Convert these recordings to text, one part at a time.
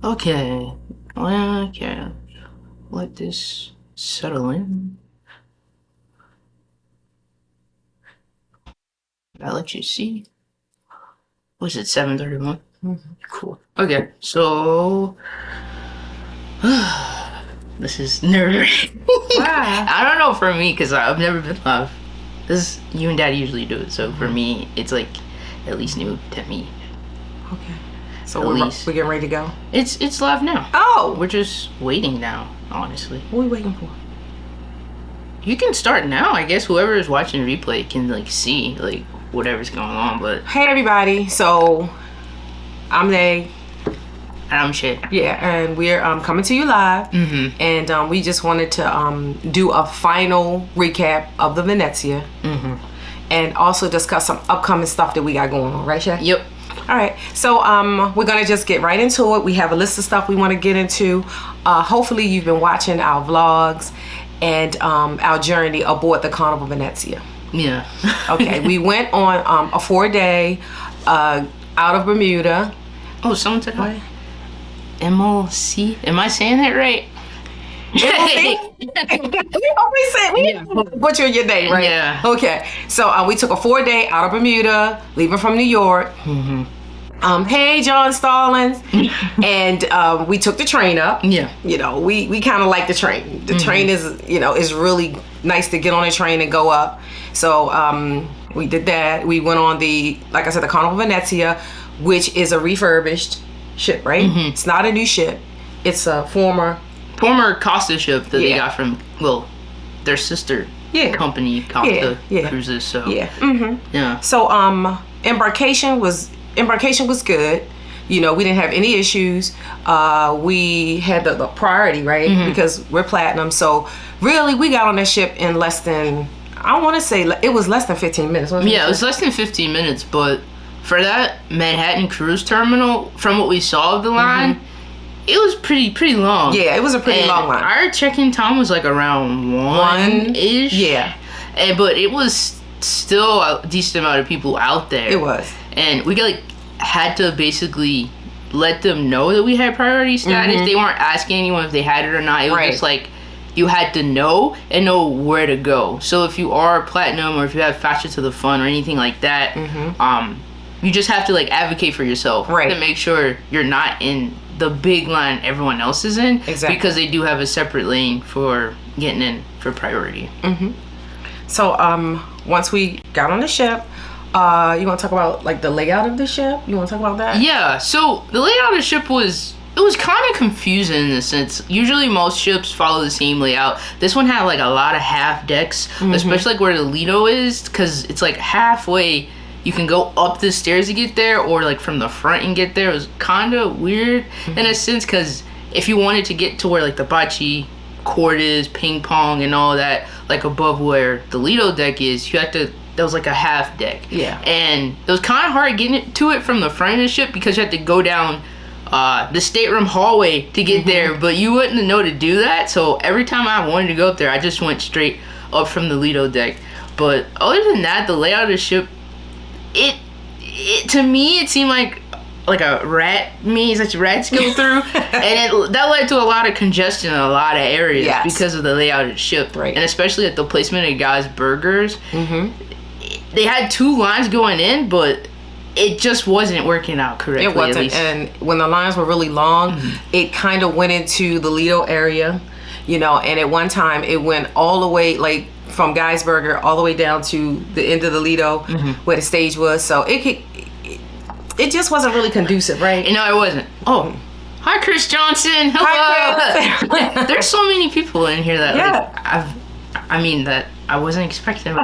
Okay. Okay. Let this settle in. I'll let you see. Was it 7:31? Cool. Okay, so this is nerve-wracking. Why? I don't know for me because I've never been live. This you and Dad usually do it, so for me it's like at least new to me. Okay. So At we're least. getting ready to go. It's live now. Oh, We're just waiting now, honestly. what are we waiting for? You can start now, I guess. Whoever is watching replay can like see like whatever's going on, but Hey everybody. So I'm Nay. I'm shit. Yeah, and we're coming to you live. Mm-hmm. And we just wanted to do a final recap of the Venezia. Mm-hmm. And also discuss some upcoming stuff that we got going on, right, Shay? Yep. All right, so we're gonna just get right into it. We have a list of stuff we want to get into. Hopefully, you've been watching our vlogs and our journey aboard the Carnival Venezia. Yeah. Okay, we went on a 4-day out of Bermuda. Oh, someone said What? hi. MOC? Am I saying that right? We always say we butcher your name, right? Yeah. Okay, so we took a 4-day out of Bermuda, leaving from New York. Mm-hmm. Hey, John Stallings. And we took the train up. Yeah. You know, we kind of like the train. The train is, you know, is really nice to get on a train and go up. So we did that. We went on like I said, the Carnival Venezia, which is a refurbished ship, right? Mm-hmm. It's not a new ship. It's a former Costa ship that they got from, well, their sister company, Costa Cruises. So yeah. Mm-hmm. Yeah. So embarkation was good. You know, we didn't have any issues. We had the priority, right? Mm-hmm. Because we're platinum. So really, we got on that ship in less than, I want to say it was less than 15 minutes. Wasn't Yeah, it was less than 15 minutes, but for that Manhattan cruise terminal, from what we saw of the line, it was pretty long. Yeah, it was a pretty And long line. Our check-in time was like around 1-ish. Yeah. But it was still a decent amount of people out there. It was. And we like had to basically let them know that we had priority status. They weren't asking anyone if they had it or not. It was just like you had to know and know where to go. So if you are platinum or if you have faster to the fun or anything like that, you just have to like advocate for yourself to make sure you're not in the big line everyone else is in. Exactly. Because they do have a separate lane for getting in for priority. So once we got on the ship, you want to talk about like the layout of the ship? You want to talk about that? Yeah, so the layout of the ship was kind of confusing in a sense. Usually most ships follow the same layout. This one had like a lot of half decks, especially like where the Lido is, because it's like halfway. You can go up the stairs to get there, or like from the front and get there. It was kind of weird in a sense, because if you wanted to get to where like the bocce court is, ping pong and all that, like above where the Lido deck is, you had to, that was like a half deck. Yeah. And it was kind of hard getting to it from the front of the ship because you had to go down the stateroom hallway to get there, but you wouldn't know to do that. So every time I wanted to go up there, I just went straight up from the Lido deck. But other than that, the layout of the ship, it to me it seemed like a rat maze that rats go through, and that led to a lot of congestion in a lot of areas because of the layout of the ship, and especially at the placement of guys' burgers. They had 2 lines going in, but it just wasn't working out correctly. It wasn't, and when the lines were really long, it kind of went into the Lido area, you know, and at one time it went all the way like from Geisberger all the way down to the end of the Lido where the stage was. So it just wasn't really conducive, right? No, it wasn't. Oh, hi, Chris Johnson. Hello. Hi, Chris. There's so many people in here that that I wasn't expecting.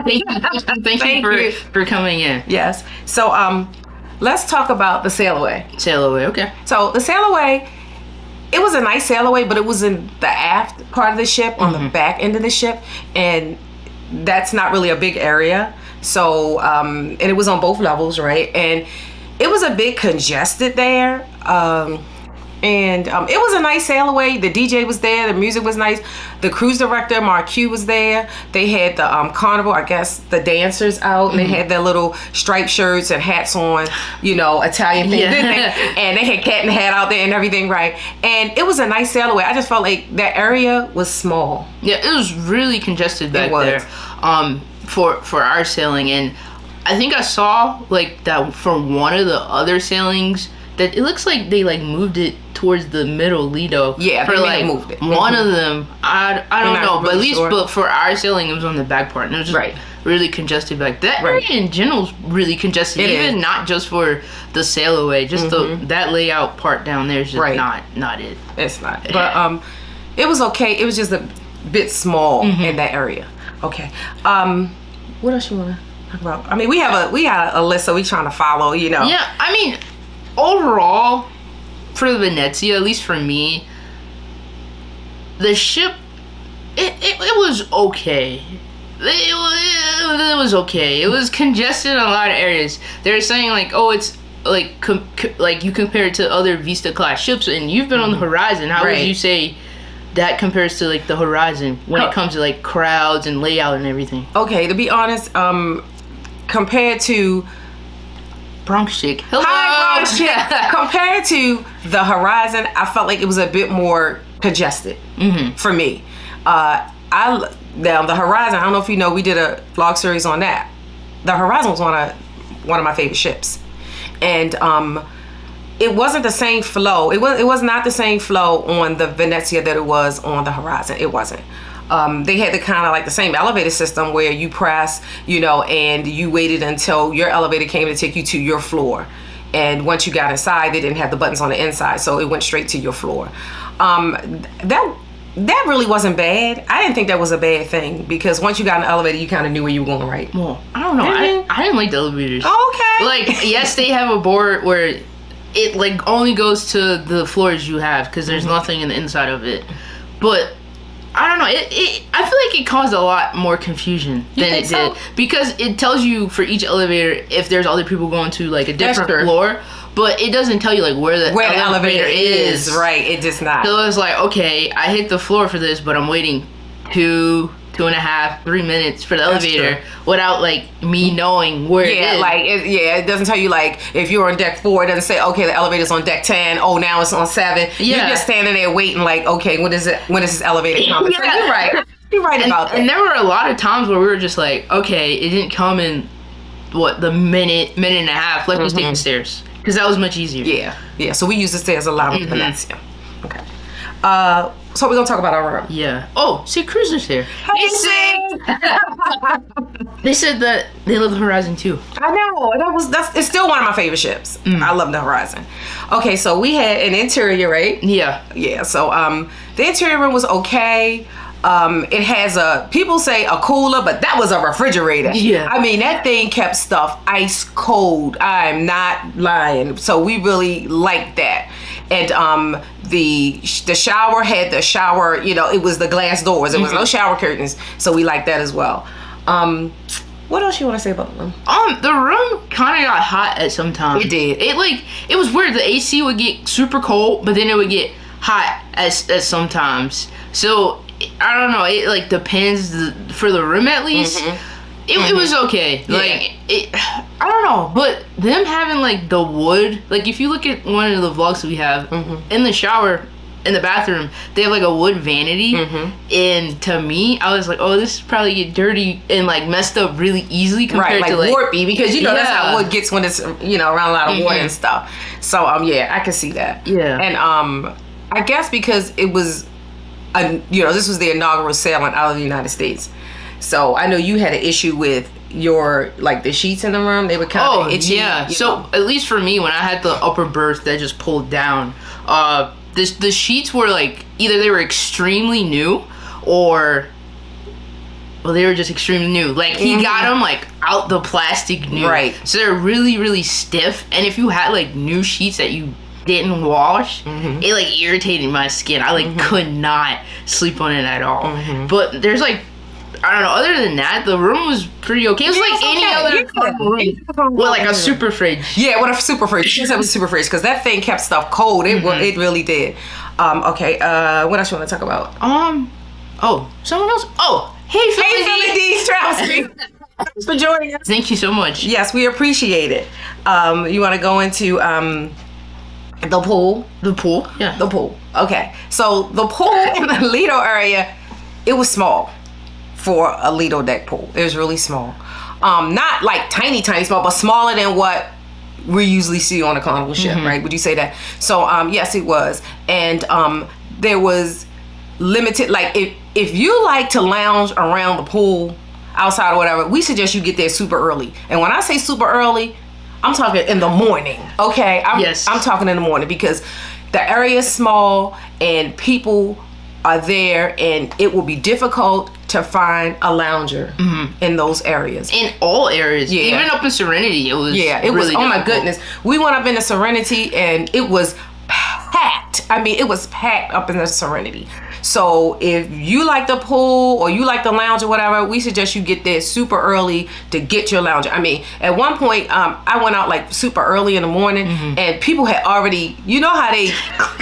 Thank you for coming in. Yes. So let's talk about the sail away. Sail away, okay. So the sail away, it was a nice sail away, but it was in the aft part of the ship, on the back end of the ship, and that's not really a big area. So and it was on both levels, right? And it was a bit congested there. And And it was a nice sail away. The DJ was there. The music was nice. The cruise director, Marquis, was there. They had the carnival, I guess, the dancers out. And they had their little striped shirts and hats on, Italian thing, didn't they? And they had Cat in the Hat out there and everything, right? And it was a nice sail away. I just felt like that area was small. Yeah, it was really congested back there for our sailing. And I think I saw like that from one of the other sailings that it looks like they like moved it towards the middle Lido. Yeah, for like moved it. One of them, I don't know, but at least sure. But for our sailing, it was on the back part, and it was just really congested. Like that area in general is really congested, even not just for the sail away, just that layout part down there is just not it. It's not. But it was okay. It was just a bit small in that area. Okay. What else you wanna talk about? I mean, we got a list, so we trying to follow. Yeah, I mean. Overall, for Venezia, at least for me, the ship, it was okay. It was okay. It was congested in a lot of areas. They're saying like, oh, it's like like you compare it to other Vista class ships, and you've been on the Horizon. How would you say that compares to like the Horizon when it comes to like crowds and layout and everything? Okay, to be honest, compared to Bronx chick. Hello. Hi, Bronx chick. Compared to the Horizon, I felt like it was a bit more congested for me. Now the Horizon, I don't know if you know, we did a vlog series on that. The Horizon was one of my favorite ships, and it wasn't the same flow. It was not the same flow on the Venezia that it was on the Horizon. It wasn't. They had the kind of like the same elevator system where you press, and you waited until your elevator came to take you to your floor. And once you got inside, they didn't have the buttons on the inside, so it went straight to your floor. That really wasn't bad. I didn't think that was a bad thing, because once you got in the elevator, you kind of knew where you were going, right? Well, I don't know. I didn't like the elevators. Oh, okay. Like, yes, they have a board where it like only goes to the floors you have, because there's nothing in the inside of it. But I don't know. I feel like it caused a lot more confusion than it did, because it tells you for each elevator if there's other people going to like a different floor, but it doesn't tell you like where the elevator is. Right, it does not. So it's like, okay, I hit the floor for this, but I'm waiting 2.5, 3 minutes for the elevator without like me knowing where it is. It doesn't tell you like if you're on deck 4, it doesn't say, okay, the elevator's on deck 10. Oh, now it's on 7. You're just standing there waiting like, okay, when is this elevator coming? So you're right. You're right about that. And there were a lot of times where we were just like, okay, it didn't come in the minute and a half. Let's just take the stairs, because that was much easier. Yeah. So we use the stairs a lot in Venezia. Okay. So we're gonna talk about our room. Yeah. Oh, see, Cruiser's here. Hey, see. They said that they love the Horizon too. I know. It's still one of my favorite ships. I love the Horizon. Okay, so we had an interior, right? Yeah. So the interior room was okay. It has people say a cooler, but that was a refrigerator. Yeah. I mean, that thing kept stuff ice cold. I'm not lying. So we really liked that. And the shower had the shower, it was the glass doors. There was no shower curtains. So we liked that as well. What else you want to say about the room? The room kind of got hot at some time. It did. It was weird. The AC would get super cold, but then it would get hot at sometimes. So I don't know. It like depends for the room at least. It was okay. Like I don't know, but them having like the wood, like if you look at one of the vlogs that we have in the shower, in the bathroom, they have like a wood vanity, and to me, I was like, oh, this probably get dirty and like messed up really easily compared to like warpy, because that's how wood gets when it's around a lot of water and stuff. So I can see that. Yeah, and I guess because it was, this was the inaugural sailing out of the United States. So I know you had an issue with your the sheets in the room. They were kind of itchy. Yeah. So at least for me, when I had the upper berth that just pulled down, the sheets were like either they were extremely new or they were just extremely new. Like he got them like out the plastic new. Right. So they're really, really stiff. And if you had like new sheets that you didn't wash, it like irritated my skin. I like could not sleep on it at all. But there's like I don't know. Other than that, the room was pretty okay. It was like any other carnival room with like a super fridge. Yeah, with a super fridge. Yes, it was super fridge because that thing kept stuff cold. It it really did. Okay. What else you want to talk about? Oh, someone else. Oh, hey, Philly D. Strauss. Thanks for joining us. Thank you so much. Yes, we appreciate it. You want to go into the pool? The pool? Yeah. The pool. Okay. So the pool in the Lido area, it was small for a Lido deck pool. It was really small. Not like tiny small, but smaller than what we usually see on a carnival ship, right? Would you say that? So yes, it was. And there was limited, like if you like to lounge around the pool outside or whatever, we suggest you get there super early. And when I say super early, I'm talking in the morning. Okay, I'm talking in the morning because the area is small and people are there, and it will be difficult to find a lounger in those areas. In all areas, even up in Serenity, it was it was really my goodness. We went up into Serenity and it was packed. I mean, it was packed up in the Serenity. So if you like the pool or you like the lounge or whatever, we suggest you get there super early to get your lounger. I mean, at one point, I went out like super early in the morning and people had already, you know how they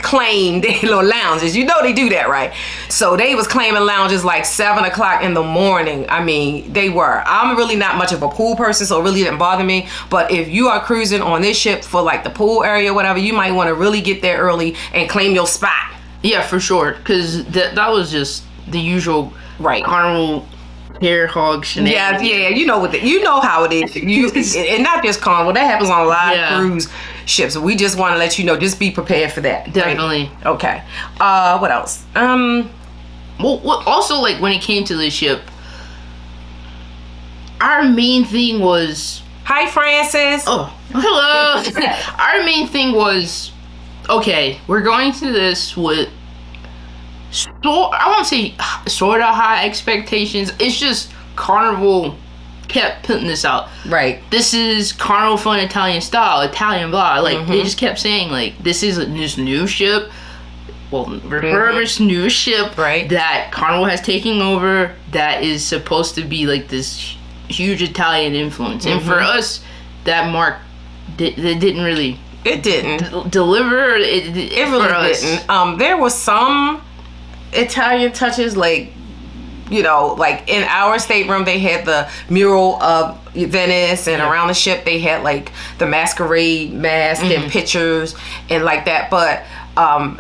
claim their little lounges. You know they do that, right? So they was claiming lounges like 7 o'clock in the morning. I mean, they were. I'm really not much of a pool person, so it really didn't bother me. But if you are cruising on this ship for like the pool area or whatever, you might want to really get there early and claim your spot. Yeah, for sure, because that was just the usual carnival hair hog shenanigans. Yeah, you know you know how it is. And not just carnival, that happens on a lot of cruise ships. We just want to let you know, just be prepared for that. Definitely. Right? Okay. What else? Well, also like when it came to the ship, our main thing was. Hi, Francis. Oh, hello. Our main thing was. Okay, we're going to this with I won't say sort of high expectations. It's just Carnival kept putting this out. Right. This is Carnival Fun Italian style, Italian blah. Like they just kept saying like this is this new ship, refurbished new ship that Carnival has taken over that is supposed to be like this huge Italian influence. And for us, that mark didn't really. It didn't deliver. It really didn't. There was some Italian touches, like like in our stateroom they had the mural of Venice, and around the ship they had like the masquerade mask and pictures and like that. But I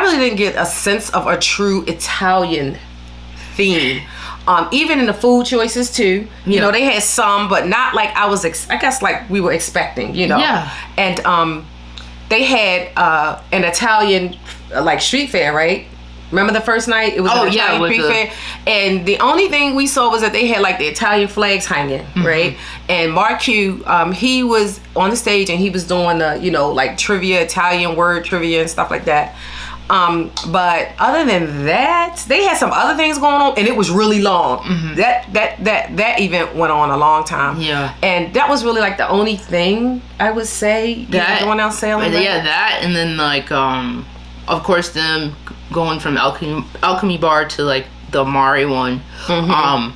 really didn't get a sense of a true Italian theme. Even in the food choices too, you know, they had some, but not like I guess like we were expecting, you know. Yeah. And they had an Italian like street fair, right? Remember the first night? It was an Italian street fair. And the only thing we saw was that they had like the Italian flags hanging, right? And Mark Q, he was on the stage and he was doing the, like trivia, Italian word trivia and stuff like that. But other than that, they had some other things going on, and it was really long. That event went on a long time. Yeah, and that was really like the only thing I would say. That going out sailing. Yeah, that, and then like of course them going from Alchemy Bar to like the Mari one.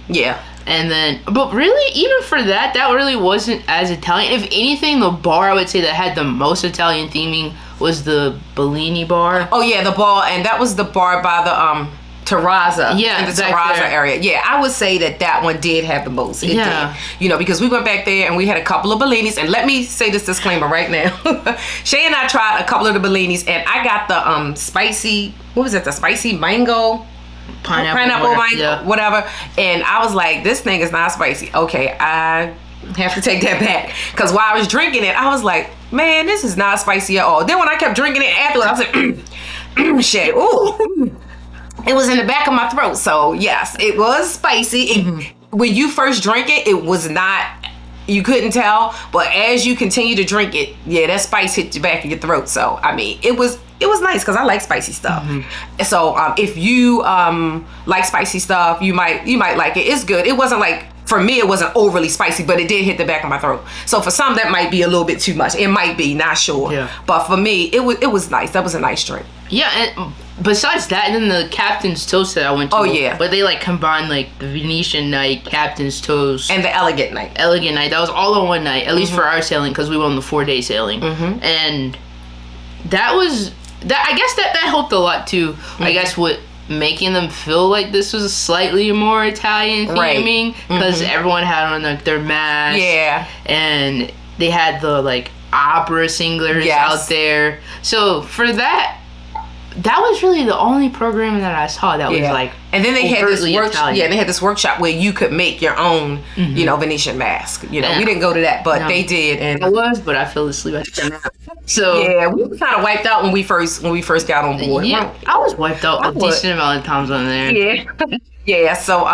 Yeah. And then, but really, even for that really wasn't as Italian. If anything, the bar I would say that had the most Italian theming was the Bellini bar. Oh yeah, the bar, and that was the bar by the Terrazza. Yeah, in the Terrazza area. Yeah, I would say that one did have the most. It did. Because we went back there and we had a couple of Bellinis. And let me say this disclaimer right now. Shay and I tried a couple of the Bellinis, and I got the spicy. What was it? The spicy mango. Pineapple mango, whatever. And I was like, this thing is not spicy. Okay, I have to take that back, because while I was drinking it, I was like, man, this is not spicy at all. Then when I kept drinking it afterwards, I was like, shit, ooh. It was in the back of my throat. So yes, it was spicy. When you first drink it, it was not, you couldn't tell, but as you continue to drink it, that spice hit the back of your throat. So I mean, it was nice because I like spicy stuff. So if you like spicy stuff, you might like it. It's good. It wasn't like, for me, it wasn't overly spicy, but it did hit the back of my throat. So for some, that might be a little bit too much. It might be, not sure. Yeah. But for me, it was nice. That was a nice drink. Yeah, and besides that, and then the Captain's Toast that I went to. Oh, yeah. But they like combined like the Venetian night, Captain's Toast, and the Elegant night. Elegant night. That was all on one night, at least for our sailing, because we went on the 4-day sailing, and that was that. I guess that helped a lot too. I guess with making them feel like this was slightly more Italian theming, because everyone had on like their masks. Yeah, and they had the like opera singlers out there. So for that was really the only program that I saw that was like, and then they had this Italian. they had this workshop where you could make your own, you know, Venetian mask. You know, we didn't go to that, but they did, and I was, but I fell asleep at the time. So yeah, we were kind of wiped out when we first got on board. Yeah, I was wiped out a decent amount of times on there. Yeah, yeah. So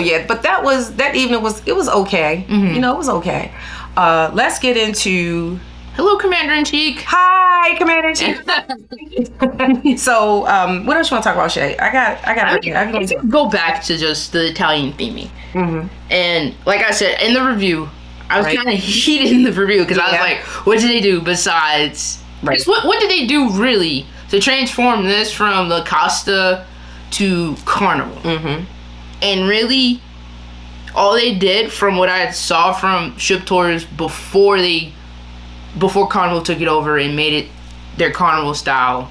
yeah, but that evening was okay. You know, it was okay. Let's get into. Hello, Commander-in-Chief. Hi, Commander-in-Chief. So, what else you want to talk about, Shay? I got. Go back to just the Italian theming. And like I said in the review, I was kind of heated in the review because I was like, "What did they do besides? What did they do really to transform this from the Costa to Carnival?" And really, all they did, from what I saw from ship tours before Carnival took it over and made it their Carnival style,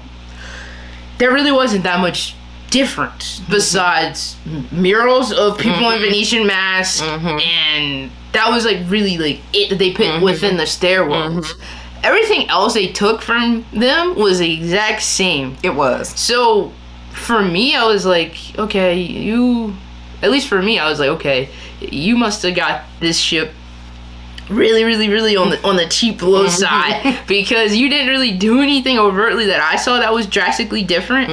there really wasn't that much difference besides murals of people in Venetian masks, and that was like really like it that they put within the stairwells. Everything else they took from them was the exact same. It was. So for me, I was like, okay, at least for me, I was like, okay, you must have got this ship really on the cheap low side, because you didn't really do anything overtly that I saw that was drastically different.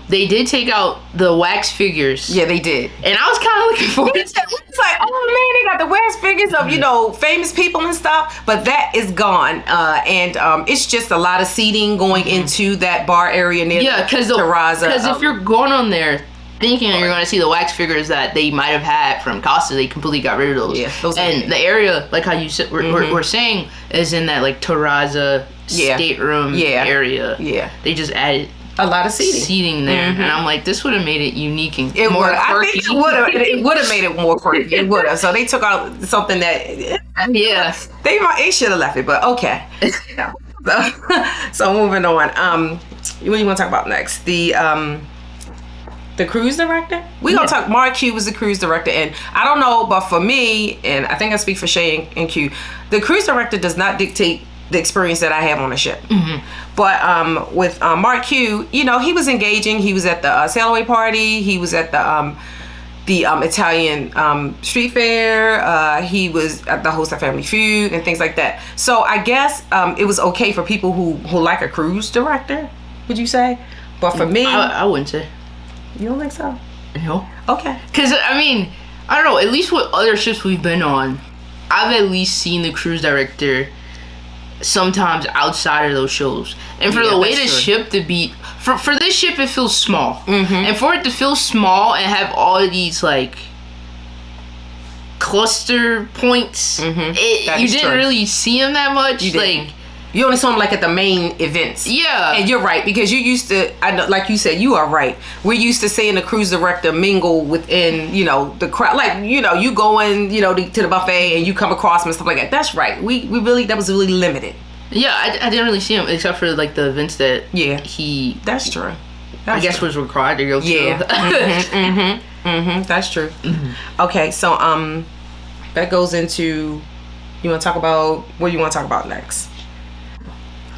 They did take out the wax figures. Yeah, they did, and I was kind of looking forward to it. It's like, oh man, they got the wax figures of, you know, famous people and stuff, but that is gone, and it's just a lot of seating going into that bar area near Terrazza. Because if you're going on there thinking you're going to see the wax figures that they might have had from Costa, they completely got rid of those. Yeah, and the area, like how you said, we're saying, is in that like Terrazza stateroom area. Yeah, they just added a lot of seating there, and I'm like, this would have made it unique and more quirky. I think it would have made it more quirky. It would have. So they took out something that they should have left it, but okay. So moving on. What do you want to talk about next? The cruise director? We're going to talk. Mark Q was the cruise director, and I don't know, but for me, and I think I speak for Shay and Q, the cruise director does not dictate the experience that I have on a ship. But with Mark Q, you know, he was engaging. He was at the sail away party. He was at the Italian street fair. He was at the host of Family Feud and things like that. So I guess it was okay for people who like a cruise director, would you say? But for me, I wouldn't say. You don't think so? No. Okay. Because, I mean, I don't know, at least with other ships we've been on, I've at least seen the cruise director sometimes outside of those shows. And for the way this ship to be, for this ship, it feels small. And for it to feel small and have all of these, like, cluster points, you didn't really see them that much. You only saw them like at the main events. Yeah. And you're right, because you used to, I know, like you said, you are right. We're used to seeing the cruise director mingle within, you know, the crowd. Like, you know, you going, you know, to the buffet and you come across him and stuff like that. That's right. We really, that was really limited. Yeah, I didn't really see him except for like the events that he. That's true. I guess was required to go to. Yeah. That's true. Okay, so that goes into. You want to talk about what do you want to talk about next?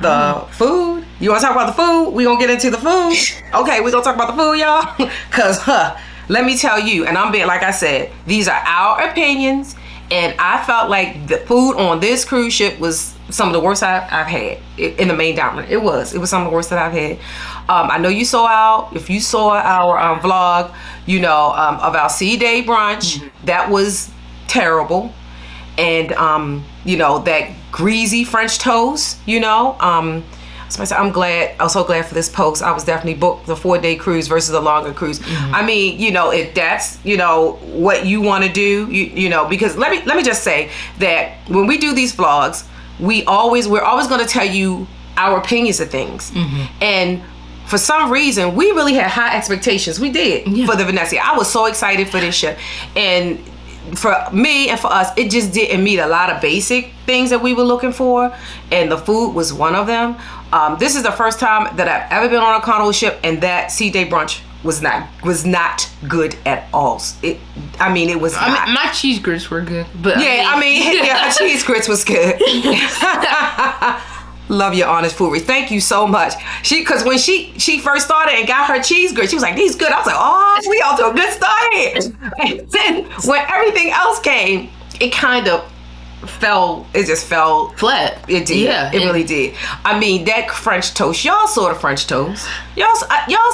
The food? You want to talk about the food? We gonna get into the food? Okay, we gonna talk about the food, y'all. Cause let me tell you, and I'm being, like I said, these are our opinions, and I felt like the food on this cruise ship was some of the worst I've had in the main dining room. It was some of the worst that I've had. I know you saw if you saw our vlog, you know, of our sea day brunch, that was terrible. And you know, that greasy French toast, you know, so I'm so glad for this post. I was definitely booked the 4-day cruise versus a longer cruise. I mean, you know, if that's, you know, what you want to do, you know, because let me just say that when we do these vlogs, we're always going to tell you our opinions of things. And for some reason, we really had high expectations. We did for the Venezia. I was so excited for this ship. And for me and for us, it just didn't meet a lot of basic things that we were looking for. And the food was one of them. This is the first time that I've ever been on a Carnival ship, and that sea day brunch was not good at all. It was not. My cheese grits were good, but her cheese grits was good. Love your honest foolery. Thank you so much. Because when she first started and got her cheese grits, she was like, "These good." I was like, "Oh, we off to a good start here." And then when everything else came, it kind of fell. It just fell flat. It did. Yeah, it really did. I mean, that French toast. Y'all saw the French toast. Y'all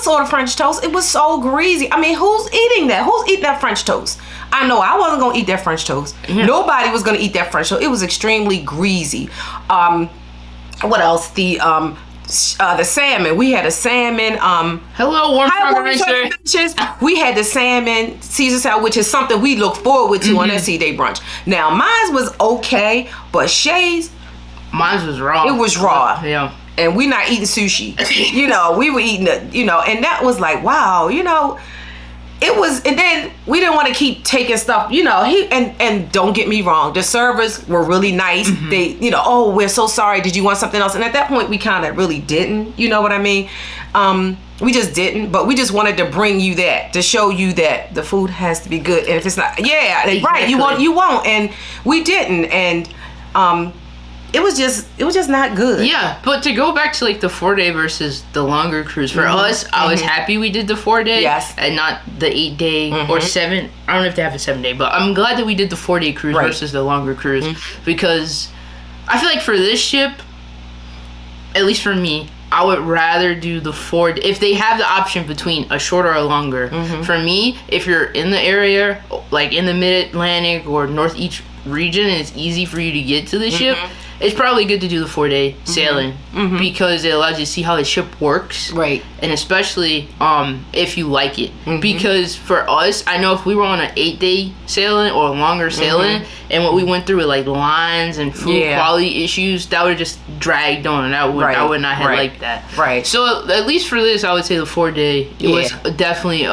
saw the French toast. It was so greasy. I mean, who's eating that? Who's eating that French toast? I know I wasn't gonna eat that French toast. Yeah. Nobody was gonna eat that French toast. It was extremely greasy. What else? The salmon. We had a salmon. Hello, warm adventure. We had the salmon Caesar salad, which is something we look forward to on that sea day brunch. Now, mine was okay, but Shay's, mine was raw. It was raw. Yeah. And we not eating sushi. We were eating it. And that was like, wow. It was, and then we didn't want to keep taking stuff, and don't get me wrong, the servers were really nice. They, "Oh, we're so sorry. Did you want something else?" And at that point, we kind of really didn't, you know what I mean? We just didn't, but we just wanted to bring you that, to show you that the food has to be good. And if it's not, exactly. Right, you won't. And we didn't. And, it was just not good. Yeah, but to go back to like the 4-day versus the longer cruise, for us, I was happy we did the 4-day and not the 8-day or 7. I don't know if they have a 7-day, but I'm glad that we did the 4-day cruise versus the longer cruise because I feel like for this ship, at least for me, I would rather do the 4 if they have the option between a shorter or longer. For me, if you're in the area, like in the Mid-Atlantic or Northeast region, and it's easy for you to get to the ship, it's probably good to do the 4-day sailing because it allows you to see how the ship works, right? And especially if you like it, because for us, I know if we were on an 8-day sailing or a longer sailing, and what we went through with like lines and food quality issues, that would have just dragged on, and I would not have liked that. Right. So at least for this, I would say the 4-day it was definitely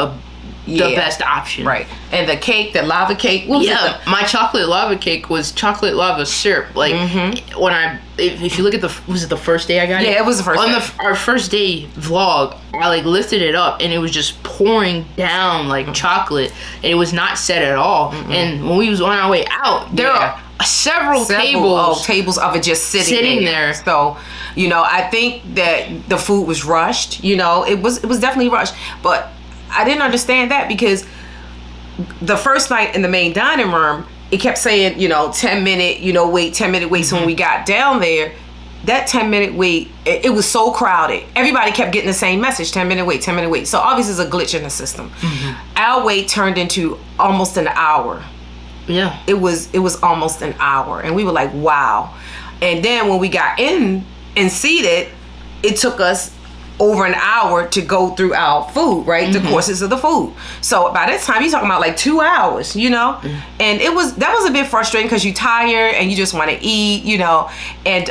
the best option. Right. And the cake, the lava cake. My chocolate lava cake was chocolate lava syrup. Like when if you look at was it the first day I got it? Yeah, it was the first day. Our first day vlog, I like lifted it up and it was just pouring down like chocolate, and it was not set at all. And when we was on our way out, there are several tables of it just sitting there. So, I think that the food was rushed. It was definitely rushed, but I didn't understand that because the first night in the main dining room, it kept saying, 10-minute, wait, 10-minute wait. So when we got down there, that 10-minute wait, it was so crowded. Everybody kept getting the same message, 10-minute wait, 10-minute wait. So obviously there's a glitch in the system. Our wait turned into almost an hour. Yeah. It was almost an hour. And we were like, wow. And then when we got in and seated, it took us over an hour to go through our food, right? The courses of the food. So by this time, you're talking about like 2 hours, and that was a bit frustrating because you're tired and you just want to eat, and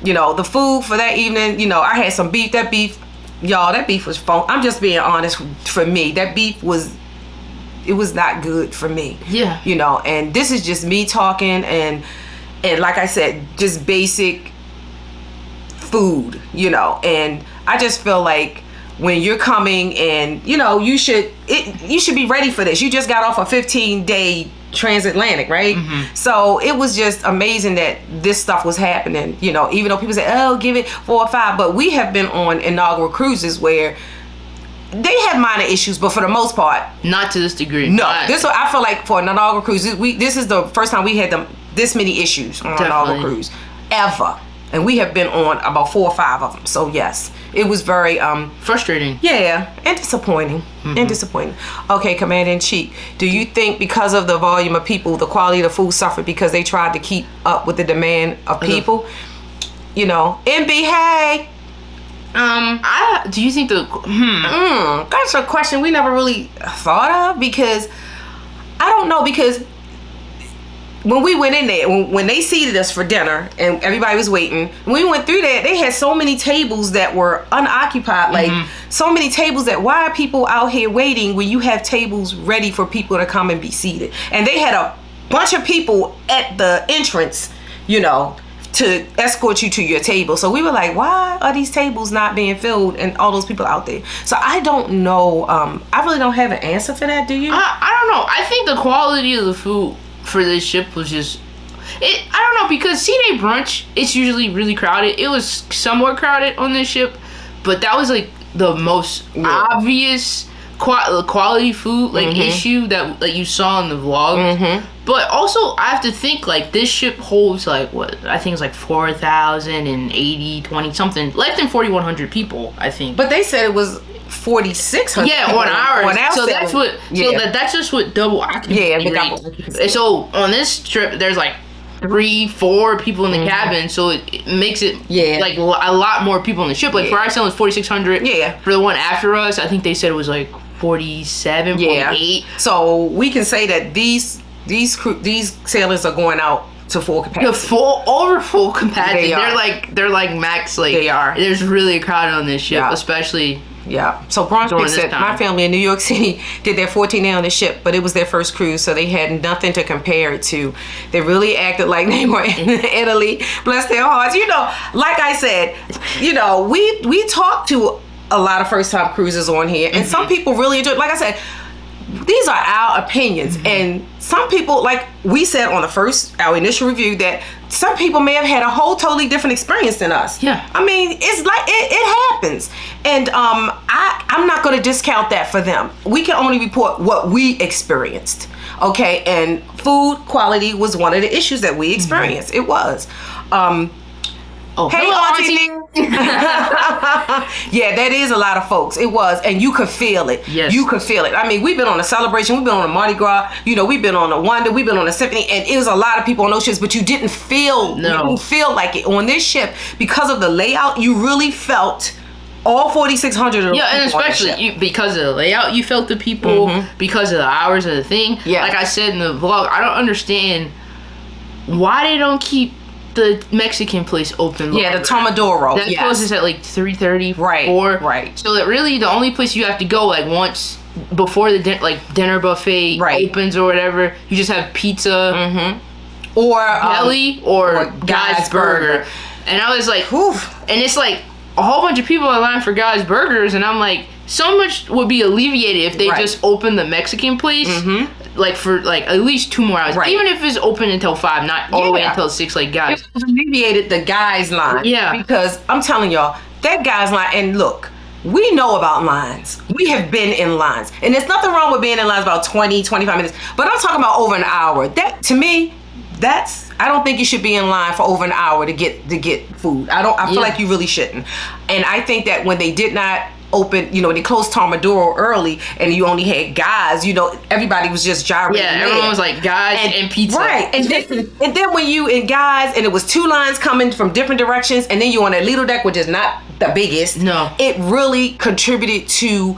the food for that evening, I had some beef. That beef, y'all, that beef was fun. I'm just being honest. For me, that beef was not good for me. Yeah. And this is just me talking, and like I said, just basic food, and I just feel like when you're coming and you should be ready for this. You just got off a 15-day transatlantic, right? So it was just amazing that this stuff was happening, even though people say, oh, give it 4 or 5, but we have been on inaugural cruises where they have minor issues, but for the most part, not to this degree. No, I feel like for an inaugural cruise, this is the first time we had this many issues on an inaugural cruise ever. And we have been on about 4 or 5 of them. So yes, it was very frustrating. Yeah, and disappointing. Okay, Commander-in-Chief, do you think because of the volume of people, the quality of the food suffered because they tried to keep up with the demand of people? MB, hey. Do you think that's a question we never really thought of, because I don't know, because when we went in there, when they seated us for dinner and everybody was waiting, when we went through there, they had so many tables that were unoccupied. Like, so many tables that, why are people out here waiting when you have tables ready for people to come and be seated? And they had a bunch of people at the entrance, you know, to escort you to your table. So we were like, why are these tables not being filled and all those people out there? So I don't know. I really don't have an answer for that. Do you? I don't know. I think the quality of the food for this ship was just, I don't know, because C-Day brunch, it's usually really crowded. It was somewhat crowded on this ship, but that was like the most obvious quality food like issue that like you saw in the vlog. But also I have to think, like, this ship holds like, what, I think it's like 4,080, 20 something, less than 4,100 people, I think. But they said it was 4,600. Yeah, on ours. So that's what. So that's just what double occupancy. Yeah, and so on this trip, there's like 3-4 people in the cabin, so it makes it like a lot more people in the ship. Like for ourselves, it was 4,600. Yeah. For the one after us, I think they said it was like 47.8. So we can say that these sailors are going out to full capacity. Over full capacity. They're like max. Like, they are. There's really a crowd on this ship, especially. Yeah. So Bronx said my family in New York City did their 14 day on the ship, but it was their first cruise, so they had nothing to compare it to. They really acted like they were in Italy. Bless their hearts. You know, like I said, you know, we talked to a lot of first time cruisers on here, and some people really enjoy it. Like I said, these are our opinions, and some people, like we said on our initial review, that some people may have had a whole totally different experience than us. Yeah. I mean, it's like it happens, and I'm not going to discount that for them. We can only report what we experienced. Okay, and food quality was one of the issues that we experienced. It was. Hey, Auntie. Yeah, that is a lot of folks. It was, and you could feel it. Yes. You could feel it. I mean, we've been on a celebration, we've been on a Mardi Gras, you know, we've been on a Wonder, we've been on a Symphony, and it was a lot of people on those ships, but you didn't feel like it on this ship because of the layout. You really felt all 4,600. Yeah, and especially because of the layout, you felt the people, because of the hours of the thing. Yeah, like I said in the vlog, I don't understand why they don't keep the Mexican place open longer. Yeah, the Tomadoro. That closes at like 3:30, 4. Right. So that really the only place you have to go like once before the dinner buffet opens or whatever, you just have pizza or deli or Guy's Burger. And I was like, and it's like a whole bunch of people in line for Guy's Burgers, and I'm like, so much would be alleviated if they just opened the Mexican place like for like at least 2 more hours, even if it's open until 5, not all the way until 6 like Guys. It alleviated the Guys line. Yeah, because I'm telling y'all, that Guys line, and look, we know about lines. We have been in lines, and there's nothing wrong with being in lines about 20-25 minutes, but I'm talking about over an hour. That, to me, I don't think you should be in line for over an hour to get food. I feel like you really shouldn't. And I think that when they did not open, you know, they closed Tomadoro early and you only had Guys, you know, everybody was just gyrating. Yeah, everyone was like Guys and pizza. Right. And then when you in Guys and it was 2 lines coming from different directions, and then you on that Lido deck, which is not the biggest. No. It really contributed to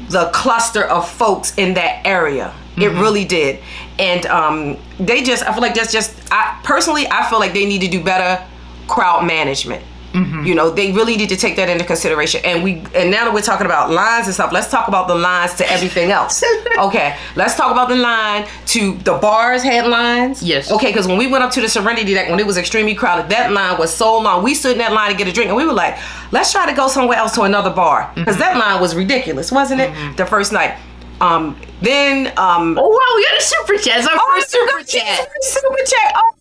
the cluster of folks in that area. It really did. And I feel like that's just, personally, I feel like they need to do better crowd management. You know, they really need to take that into consideration. And now that we're talking about lines and stuff, let's talk about the lines to everything else. Okay, let's talk about the line to the bars had lines. Yes. Okay, because when we went up to the Serenity deck, when it was extremely crowded, that line was so long. We stood in that line to get a drink, and we were like, let's try to go somewhere else to another bar, because that line was ridiculous, wasn't it? The first night. Oh wow, we got a super chat. It's our first super chat. Super chat. Oh,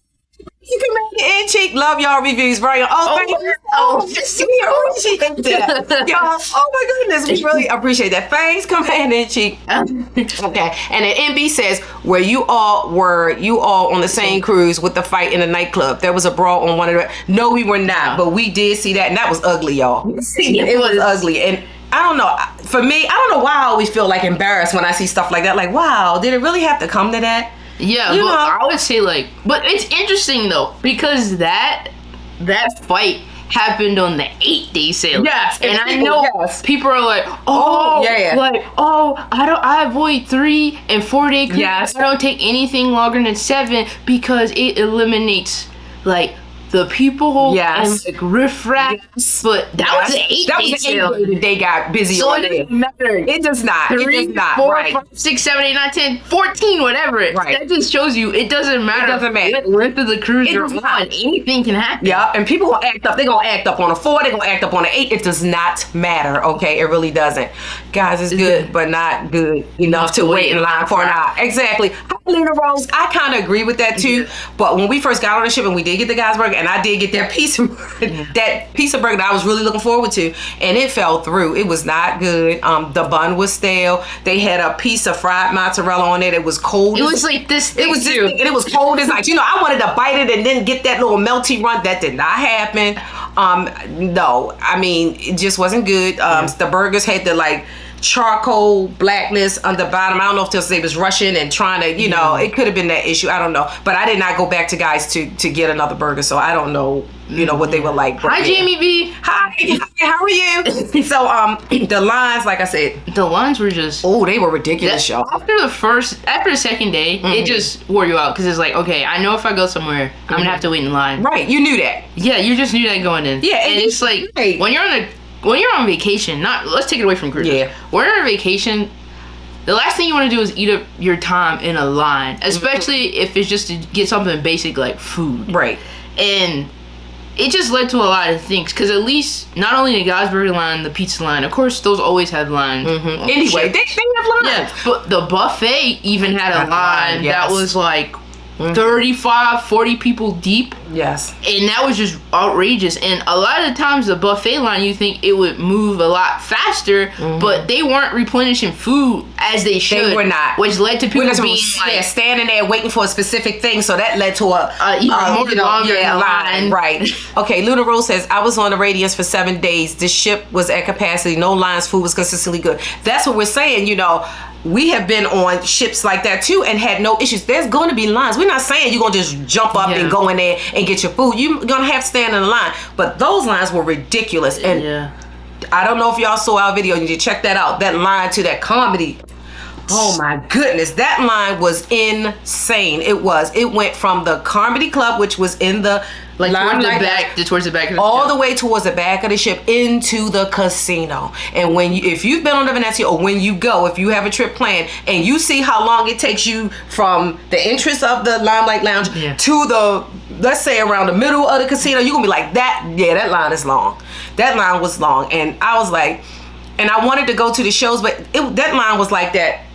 you can make it in cheek. Love y'all reviews, Brian. Thank you. We appreciate that. Y'all, oh my goodness, we really appreciate that. Thanks, Command in cheek. Okay, and then MB says, were you all on the same cruise with the fight in the nightclub? There was a brawl on one of the. No, we were not, but we did see that, and that was ugly, y'all. It was ugly, and I don't know. For me, I don't know why I always feel like embarrassed when I see stuff like that. Like, wow, did it really have to come to that? Yeah, I would say but it's interesting though, because that fight happened on the 8-day sale. Yes, and I people, know yes. people are like, oh, yeah. like, I avoid 3 and 4 day cruises. Yes. I don't take anything longer than 7 because it eliminates like the people Yes. and like riffraff. Yes. But that was an 8-day sale. They got busy So on it there. doesn't matter. It does not. 3, It does not. 4, Right. 5, 6, 7, 8, 9, 10, 14, whatever. Right. That just shows you it doesn't matter. It doesn't matter. What length of the cruise It you're does on. not. Anything can happen. Yeah, and people gonna act up. They're gonna act up on a 4. They're gonna act up on an 8. It does not matter. Okay, it really doesn't. Guys, it's good, but not good enough to wait in line for an hour. Exactly. Hi, Lena Rose. I kind of agree with that too. But when we first got on the ship and we did get the guys burger, and I did get that pizza, that pizza burger that I was really looking forward to, and it fell through. It was not good. The bun was stale. They had a piece of fried mozzarella on it. It was cold. It was like this thick It was just too. thick, and it was cold as like, I wanted to bite it and then get that little melty run. That did not happen. No, I mean, it just wasn't good. The burgers had the like charcoal blackness on the bottom. I don't know if they was rushing and trying to, it could have been that issue. I don't know. But I did not go back to guys to get another burger, so I don't know, what they were like. Hi, Jamie B. Hi, how are you? So the lines, like I said, The lines were just they were ridiculous, y'all. after the second day, it just wore you out because it's like, okay, I know if I go somewhere, I'm gonna have to wait in line. Right, you knew that. Yeah, you just knew that going in. Yeah, and it's like right. when you're on vacation, let's take it away from cruises. Yeah. When you're on vacation, the last thing you want to do is eat up your time in a line, especially if it's just to get something basic like food. Right. And it just led to a lot of things because at least not only the Gosberg line, the pizza line, of course those always have lines. Anyway, they have lines. Yeah, but the buffet even had a line yes. that was like 35, 40 people deep. Yes. And that was just outrageous. And a lot of the times the buffet line, you think it would move a lot faster, but they weren't replenishing food as they should. They were not. Which led to people being like standing there waiting for a specific thing. So that led to even more longer line. Right. Okay, Luna Rose says, I was on the Radiance for 7 days. The ship was at capacity. No lines. Food was consistently good. That's what we're saying, we have been on ships like that too and had no issues. There's going to be lines. We're not saying you're going to just jump up and go in there and get your food. You're going to have to stand in the line. But those lines were ridiculous. And I don't know if y'all saw our video. You need to check that out. That line to that comedy. Oh my goodness. That line was insane. It was. It went from the comedy club, which was in the towards the back of the all ship. the way towards the back of the ship into the casino. And if you've been on the Venezia, or when you go, if you have a trip planned and you see how long it takes you from the entrance of the Limelight Lounge to the, let's say around the middle of the casino, you're gonna be like, that line is long. That line was long. And I was like, and I wanted to go to the shows, but that line was like that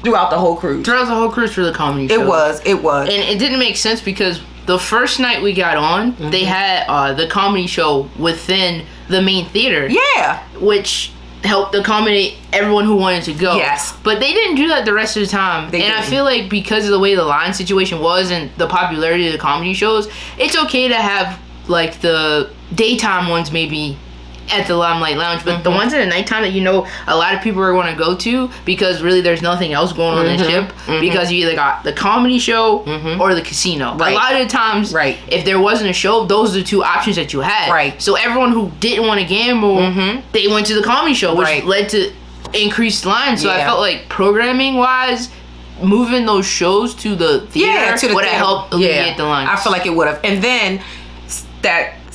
throughout the whole cruise. Throughout the whole cruise for the comedy show. It was. And it didn't make sense because the first night we got on, they had the comedy show within the main theater. Yeah. Which helped accommodate everyone who wanted to go. Yes. But they didn't do that the rest of the time. I feel like because of the way the line situation was and the popularity of the comedy shows, it's okay to have like the daytime ones maybe at the Limelight Lounge, but the ones at the nighttime that a lot of people are going to go to because really there's nothing else going on in the ship because you either got the comedy show or the casino. Right. A lot of the times, if there wasn't a show, those are the two options that you had. Right. So everyone who didn't want to gamble, they went to the comedy show, which led to increased lines. So I felt like programming wise, moving those shows to the theater would have helped alleviate the lines. I feel like it would have. And then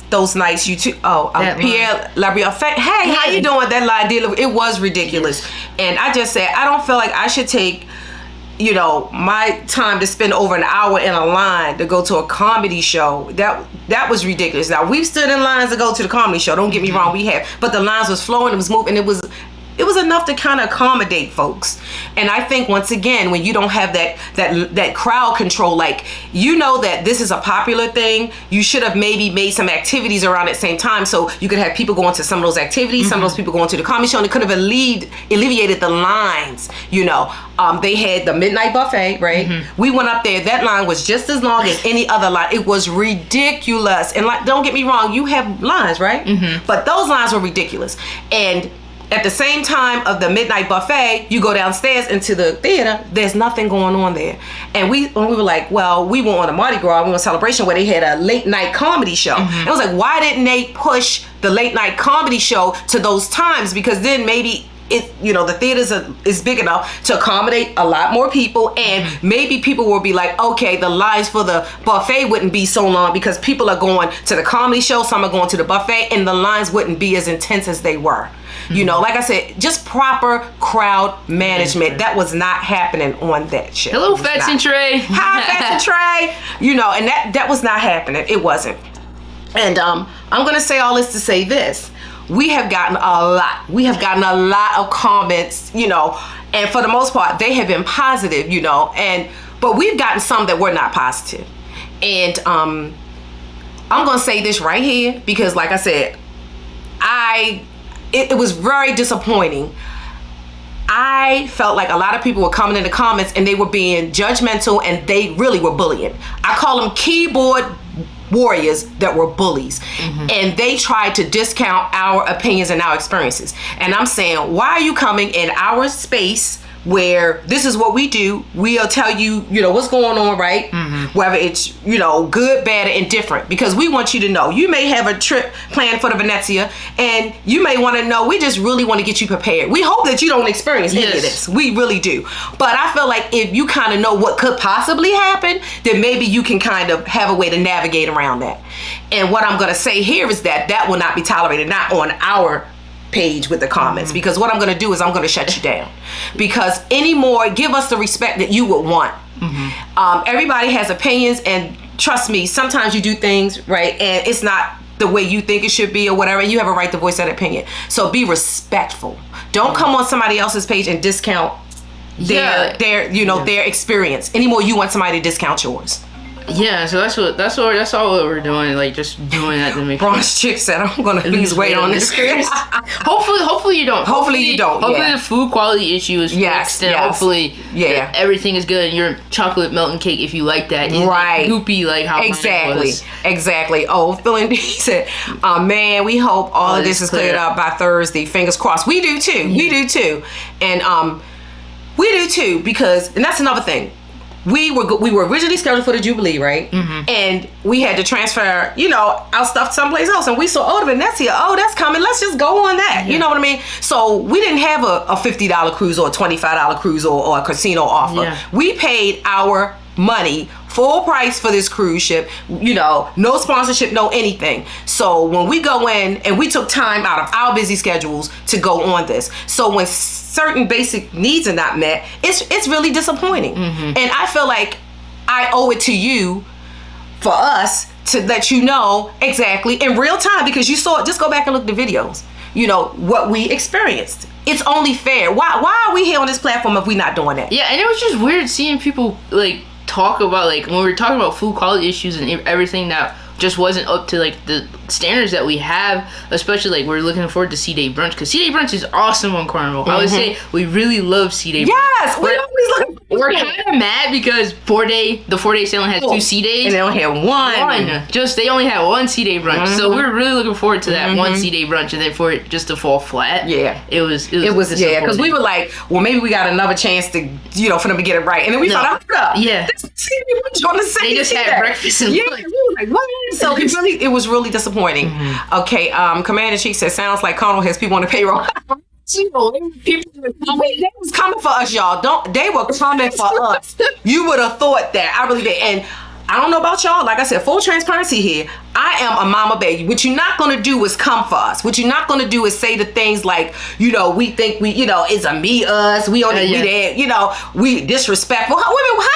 those nights Pierre Labrielle, hey, how you doing? That line did, it was ridiculous. And I just said, I don't feel like I should take my time to spend over an hour in a line to go to a comedy show. That was ridiculous. Now, we've stood in lines to go to the comedy show, don't get me wrong, we have, but the lines was flowing, it was moving, it was enough to kind of accommodate folks. And I think once again, when you don't have that crowd control, like that this is a popular thing, you should have maybe made some activities around at the same time so you could have people going to some of those activities, some of those people going to the comedy show, and it could have alleviated the lines. They had the midnight buffet, right? We went up there, that line was just as long as any other line. It was ridiculous. And don't get me wrong, you have lines, right? But those lines were ridiculous. And At the same time of the midnight buffet, you go downstairs into the theater, there's nothing going on there. And we were like, well, we were on a Mardi Gras, we were on a celebration where they had a late night comedy show. And I was like, why didn't they push the late night comedy show to those times? Because then maybe the theaters is big enough to accommodate a lot more people, and maybe people will be like, okay, the lines for the buffet wouldn't be so long because people are going to the comedy show, some are going to the buffet, and the lines wouldn't be as intense as they were. Like I said, just proper crowd management. That was not happening on that show. Hello, Fats and Trey. Hi, Fats and Trey. And that was not happening. It wasn't. And I'm gonna say all this to say this. We have gotten a lot. We have gotten a lot of comments, and for the most part, they have been positive, but we've gotten some that were not positive. And I'm gonna say this right here because, like I said, it was very disappointing. I felt like a lot of people were coming in the comments and they were being judgmental and they really were bullying. I call them keyboard warriors that were bullies, and they tried to discount our opinions and our experiences. And I'm saying, why are you coming in our space where this is what we do? We'll tell you, what's going on, right? Whether it's, good, bad, or indifferent, because we want you to know. You may have a trip planned for the Venezia, and you may want to know, we just really want to get you prepared. We hope that you don't experience any of this. We really do. But I feel like if you kind of know what could possibly happen, then maybe you can kind of have a way to navigate around that. And what I'm going to say here is that will not be tolerated, not on our page with the comments, because what I'm going to do is I'm going to shut you down, because anymore, give us the respect that you would want. Everybody has opinions, and trust me, sometimes you do things right and it's not the way you think it should be or whatever, and you have a right to voice that opinion. So be respectful. Don't come on somebody else's page and discount their experience anymore. You want somebody to discount yours. Yeah, so that's all we're doing, like just doing that to make Bronze Chick said, I'm gonna lose weight on this cruise. Hopefully you don't. Hopefully you don't. Hopefully the food quality issue is fixed, and hopefully everything is good. And your chocolate melting cake, if you like that, is goopy like how mine was. Exactly. Oh, Phil and D said, man, we hope all of this is cleared up by Thursday. Fingers crossed. We do too. We do too. And we do too, because, and that's another thing. We were originally scheduled for the Jubilee, right? And we had to transfer, our stuff someplace else. And we saw, the Venezia, that's coming. Let's just go on that. You know what I mean? So we didn't have a $50 cruise or a $25 cruise or a casino offer. We paid our money, full price for this cruise ship, no sponsorship, no anything. So when we go in, and we took time out of our busy schedules to go on this. So when certain basic needs are not met, it's really disappointing. And I feel like I owe it to you, for us, to let you know exactly in real time, because you saw it. Just go back and look at the videos, what we experienced. It's only fair. Why are we here on this platform if we're not doing that? Yeah, and it was just weird seeing people like talk about, like, when we were talking about food quality issues and everything that just wasn't up to like the standards that we have, especially like we're looking forward to C-Day brunch, because C-Day brunch is awesome on Carnival. I would say we really love C-Day brunch. Yes, we're kind of mad because the 4-day sailing has 2 C-Days, and they only have one. They only have one C-Day brunch. So we're really looking forward to that one C-Day brunch, and then for it just to fall flat. It was because we were like, well, maybe we got another chance to for them to get it right, and then we found out. This C-Day brunch on the second. They just had breakfast and we were like, what? So it was really disappointing. Okay, Commander-in-Chief said, sounds like Carnival has people on the payroll. They was coming for us, y'all. They were coming for us. You would have thought that. I really did. And I don't know about y'all. Like I said, full transparency here. I am a mama baby. What you're not going to do is come for us. What you're not going to do is say the things like, we think it's a me, us. We only be there. We disrespectful. How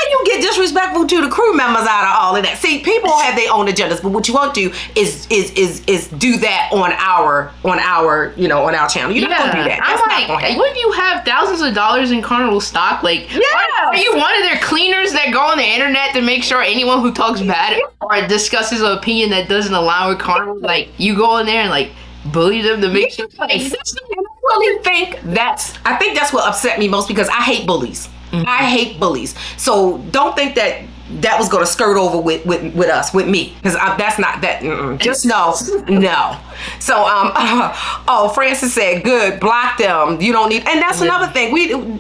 you get disrespectful to the crew members out of all of that? See, people have their own agendas, but what you won't do is do that on our channel. You're not going to do that. That's not going to happen. Wouldn't you have thousands of dollars in Carnival stock? Like, are you one of their cleaners that go on the internet to make sure anyone who talks bad or discusses an opinion that doesn't align with Carnival, like, you go in there and like bully them to make sure? I think that's what upset me most, because I hate bullies. I hate bullies. So don't think that that was going to skirt over with us, with me, because that's not that. Just no. So oh, Francis said, good, block them. You don't need, and that's another thing.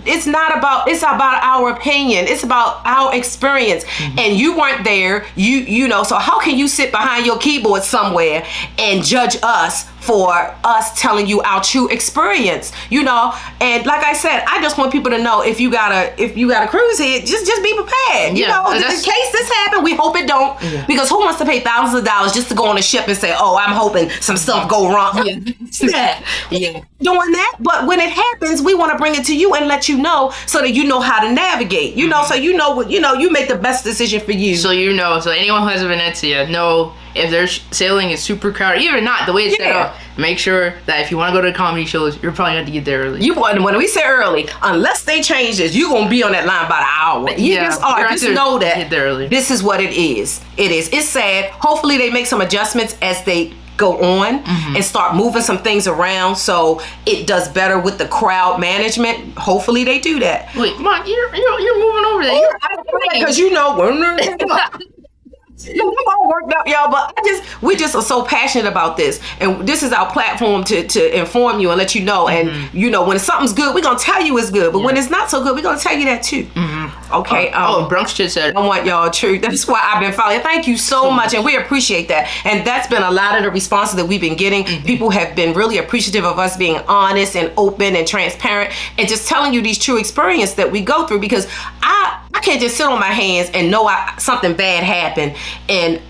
It's about our opinion. It's about our experience. And you weren't there. You know, so how can you sit behind your keyboard somewhere and judge us for us telling you our true experience, you know? And like I said, I just want people to know, if you got a cruise here, just be prepared. You know, in case this happen, we hope it don't. Because who wants to pay thousands of dollars just to go on a ship and say, oh, I'm hoping some stuff go wrong? Doing that. But when it happens, we want to bring it to you and let you know, so that you know how to navigate. You know, so you know what, you know, you make the best decision for you. So you know, so anyone who has a Venezia, know if their sailing is super crowded, even not the way it's set up, make sure that if you want to go to the comedy shows, you're probably going to get there early. When we say early, unless they change this, you're going to be on that line about an hour. You just are. Just know that get there early. This is what it is. It's sad. Hopefully they make some adjustments as they go on and start moving some things around so it does better with the crowd management. Hopefully they do that. Wait, come on, you're moving over there. Because you know I'm all worked up, y'all, but we just are so passionate about this, and this is our platform to inform you and let you know. And you know, when something's good, we're gonna tell you it's good, but when it's not so good, we're gonna tell you that too. Okay. Bronx just said, I want y'all truth. That's why I've been following. Thank you so much, and we appreciate that. And that's been a lot of the responses that we've been getting. People have been really appreciative of us being honest and open and transparent, and just telling you these true experiences that we go through, because I can't just sit on my hands and know something bad happened, and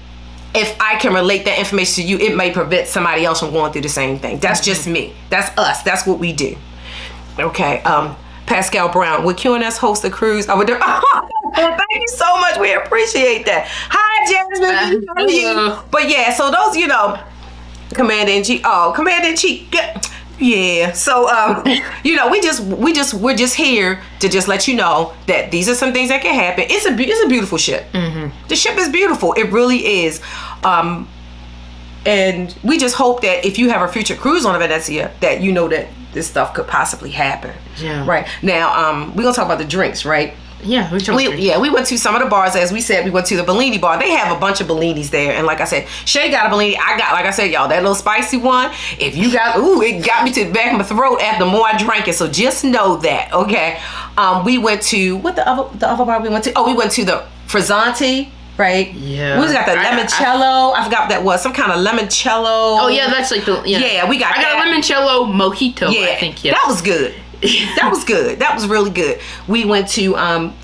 if I can relate that information to you, it may prevent somebody else from going through the same thing. That's just me. That's us. That's what we do. Okay. Pascal Brown, would QNS host a cruise? I would do. Thank you so much. We appreciate that. Hi, Jasmine. How are you? But yeah, so those, you know, Commander-in-Chief. Oh, Commander-in-Chief. Yeah. So you know, we're just here to just let you know that these are some things that can happen. It's a beautiful ship. The ship is beautiful. It really is. And we just hope that if you have a future cruise on a Venezia, that you know that this stuff could possibly happen. Yeah. Right. Now, we're gonna talk about the drinks, right? Yeah, we went to some of the bars. As we said, we went to the Bellini bar. They have a bunch of Bellinis there, and like I said, Shay got a Bellini. I got, like I said, y'all, that little spicy one. If you got, it got me to the back of my throat after the more I drank it. So just know that, okay? We went to the other bar we went to. Oh, we went to the Frizzante. Right? Yeah. We got the limoncello. I forgot what that was. Some kind of limoncello. Oh yeah, that's like the we got. I got a limoncello mojito. Yeah, I think. Yeah, that was good. That was good. That was really good. We went to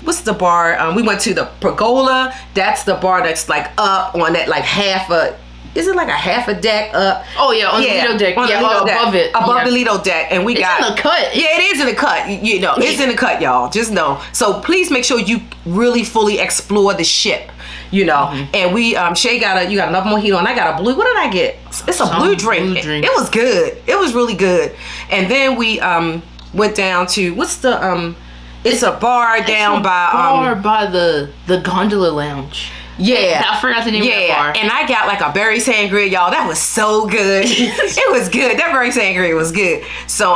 what's the bar? We went to the Pergola. That's the bar that's like up on that like half a. Is it like a half a deck up? Oh yeah, on the Lido deck. On the Lido deck. Above it. Above the Lido deck. And we got... It's in the cut. Yeah, it is in the cut. You know, it's in the cut, y'all. Just know. So please make sure you really fully explore the ship. You know. And we, Shay you got another mojito, and I got a blue. What did I get? It's a blue drink. It was good. It was really good. And then we went down to, what's the, it's a bar down by the gondola lounge. Yeah. I forgot the name of that bar. And I got like a berry sangria, y'all. That was so good. It was good. That berry sangria was good. So,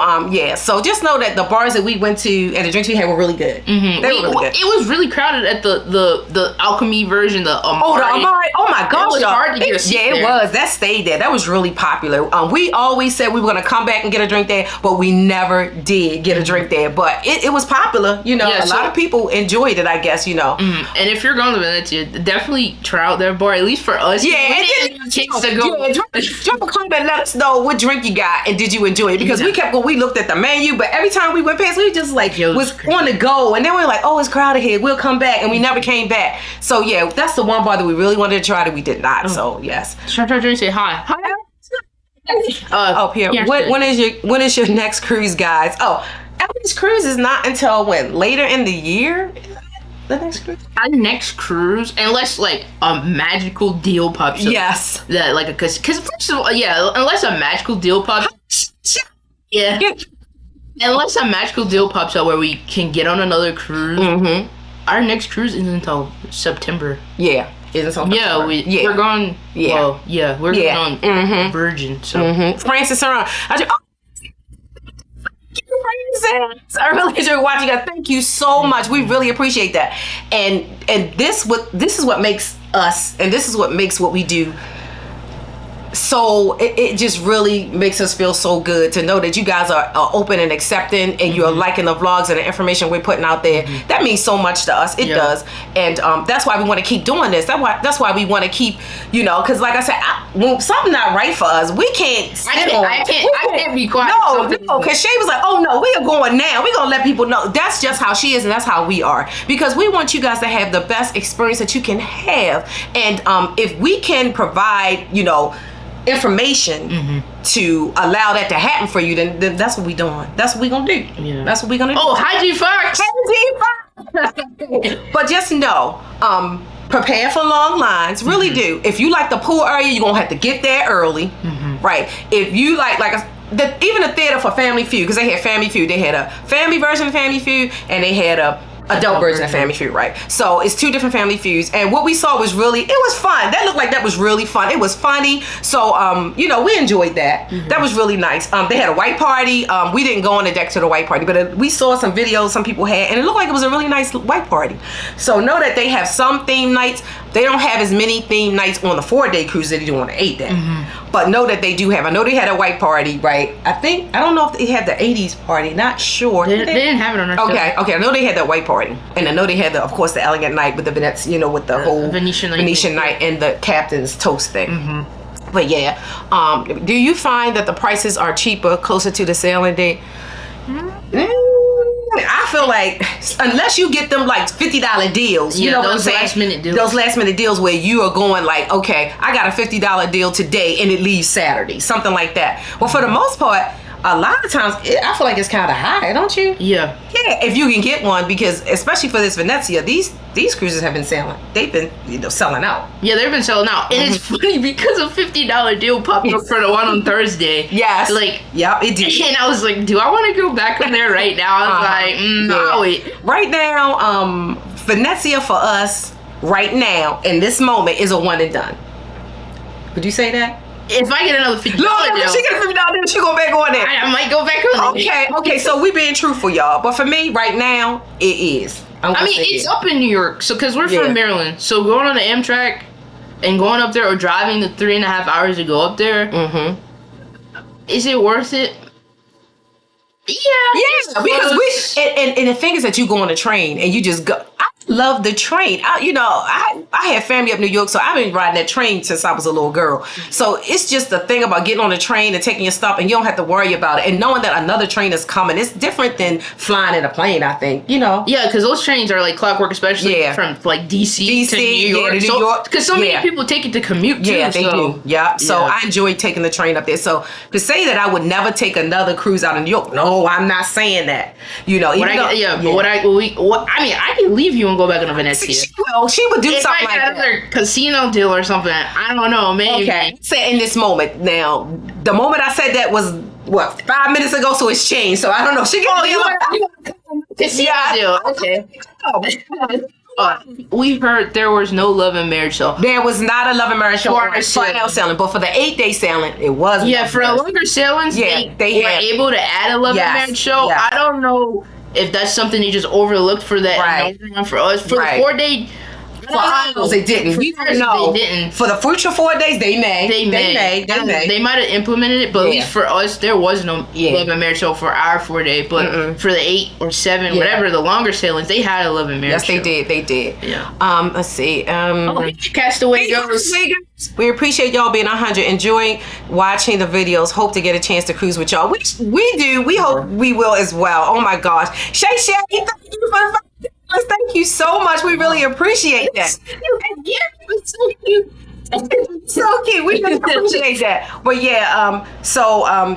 So just know that the bars that we went to and the drinks we had were really good. They were really good. It was really crowded at the alchemy version, the Amari. The Amari. Oh my gosh, it was hard to get a seat there. It was. That stayed there. That was really popular. We always said we were going to come back and get a drink there, but we never did get a drink there. But it was popular. You know, a lot of people enjoyed it, I guess, you know. And if you're going to Venezia, definitely try out their bar, at least for us. Yeah, and drop a comment and let us know what drink you got and did you enjoy it, because we kept going. We looked at the menu, but every time we went past, we just like was on the go, and then we were like, oh, it's crowded here, we'll come back, and we never came back. So yeah, that's the one bar that we really wanted to try that we did not. So yes. Try drink. Say hi. Pierre, when is your next cruise, guys? Oh, Ellie's cruise is not until when? Later in the year. The next cruise? Our next cruise, unless like a magical deal pops up. Yes. That like because first of all, unless a magical deal pops up. Yeah. Unless a magical deal pops up where we can get on another cruise. Our next cruise isn't until September. Yeah. We're going. Yeah. Well, yeah, we're going on Virgin. So Francis around. princess. I really enjoy watching you. Thank you so much. We really appreciate that. And this is what makes us, and this is what makes what we do. So it just really makes us feel so good to know that you guys are open and accepting, and you're liking the vlogs and the information we're putting out there. That means so much to us. It does. And that's why we want to keep doing this. That's why we want to keep, because like I said, when something not right for us, we can't I can't be quiet. No, because Shay was like, oh no, we are going now. We're going to let people know. That's just how she is, and that's how we are. Because we want you guys to have the best experience that you can have. And if we can provide, information to allow that to happen for you, then that's what we doing. That's what we gonna do. Yeah. That's what we gonna do. Oh, hi G-Fox. But just know, prepare for long lines. Really do. If you like the pool area, you're gonna have to get there early. Right. If you even the theater for Family Feud, because they had Family Feud. They had a family version of Family Feud, and they had a adult version of Family Feud, right? So it's two different Family Feuds, and what we saw was it was fun. That looked like that was really fun. It was funny. So we enjoyed that. That was really nice. They had a white party. We didn't go on the deck to the white party, but we saw some videos some people had, and it looked like it was a really nice white party. So know that they have some theme nights. They don't have as many theme nights on the 4-day cruise that they do on the 8-day. But know that they do have. I know they had a white party, right? I don't know if they had the 80s party. Not sure. They didn't have it on our show. Okay. I know they had that white party. And I know they had, of course, the elegant night with the Venetian, with the whole Venetian night and the captain's toast thing. But yeah, do you find that the prices are cheaper closer to the sailing date? I feel like unless you get them like $50 deals, you know what I'm saying? Last minute deals. Those last minute deals where you are going like, okay, I got a $50 deal today and it leaves Saturday, something like that. Well, for the most part, a lot of times I feel like it's kind of high, don't you? Yeah. If you can get one, because especially for this Venezia, these cruises have been selling. They've been selling out. Yeah, they've been selling out, and it's funny because a $50 deal popped up for the one on Thursday. Yes. Yep, it did. And I was like, do I want to go back on there right now? I was like, no, wait. Right now, Venezia for us right now in this moment is a one and done. Would you say that? If I get another $50 deal, she get a $50 deal, she go back on there. I might go back on there. Okay. So we being truthful, y'all. But for me, right now, it is. It's up in New York, so because we're from Maryland, so going on the Amtrak and going up there or driving the 3.5 hours to go up there, is it worth it? Yeah, because and the thing is that you go on a train and you just go. I love the train. I have family up New York, so I've been riding that train since I was a little girl. So it's just the thing about getting on the train and taking your stop, and you don't have to worry about it, and knowing that another train is coming. It's different than flying in a plane, I think. Yeah, because those trains are like clockwork, especially from like DC to New York. To New York. Because so many people take it to commute too. Yeah, they do. Yeah. So I enjoy taking the train up there. So to say that I would never take another cruise out of New York, no, I'm not saying that. I can leave you and go back in Venezia. She would do something like that. Another casino deal or something. I don't know, maybe. Okay. Say in this moment. Now, the moment I said that was 5 minutes ago, so it's changed. So I don't know. She can casino deal. Okay. We heard there was no love and marriage show. There was not a love and marriage show for our sailing, but for the 8-day sailing, it was. Yeah, for the longer sailings, they were able to add a love and marriage show. I don't know if that's something they just overlooked for that. Right. For us, for the 4-day. For us, they didn't. We didn't know. They didn't. For the future 4 days, they may. They might have implemented it, but at least for us, there was no love and marriage show for our 4-day. But for the 8 or 7, whatever, the longer sailings, they had a love and marriage show. Yes, they did. Yeah. Let's see. Castaway Girls. We appreciate y'all being 100, enjoying watching the videos. Hope to get a chance to cruise with y'all. We do. We hope we will as well. Oh my gosh. Shay, thank you for the thank you so much. We really appreciate that. It's so cute. So cute. We really appreciate that. But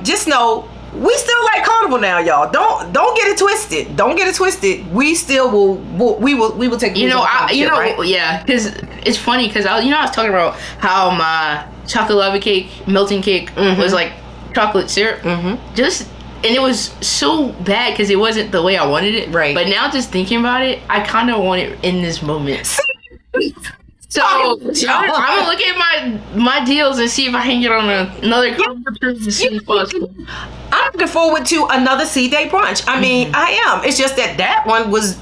just know we still like Carnival now, y'all. Don't get it twisted. Don't get it twisted. We still will take. Because it's funny because I was talking about how my chocolate lava cake, melting cake was like chocolate syrup. And it was so bad because it wasn't the way I wanted it. Right. But now just thinking about it, I kind of want it in this moment. So I'm gonna look at my deals and see if I can get on another cruise as soon as possible. I'm looking forward to another sea day brunch. I mean, I am. It's just that one was,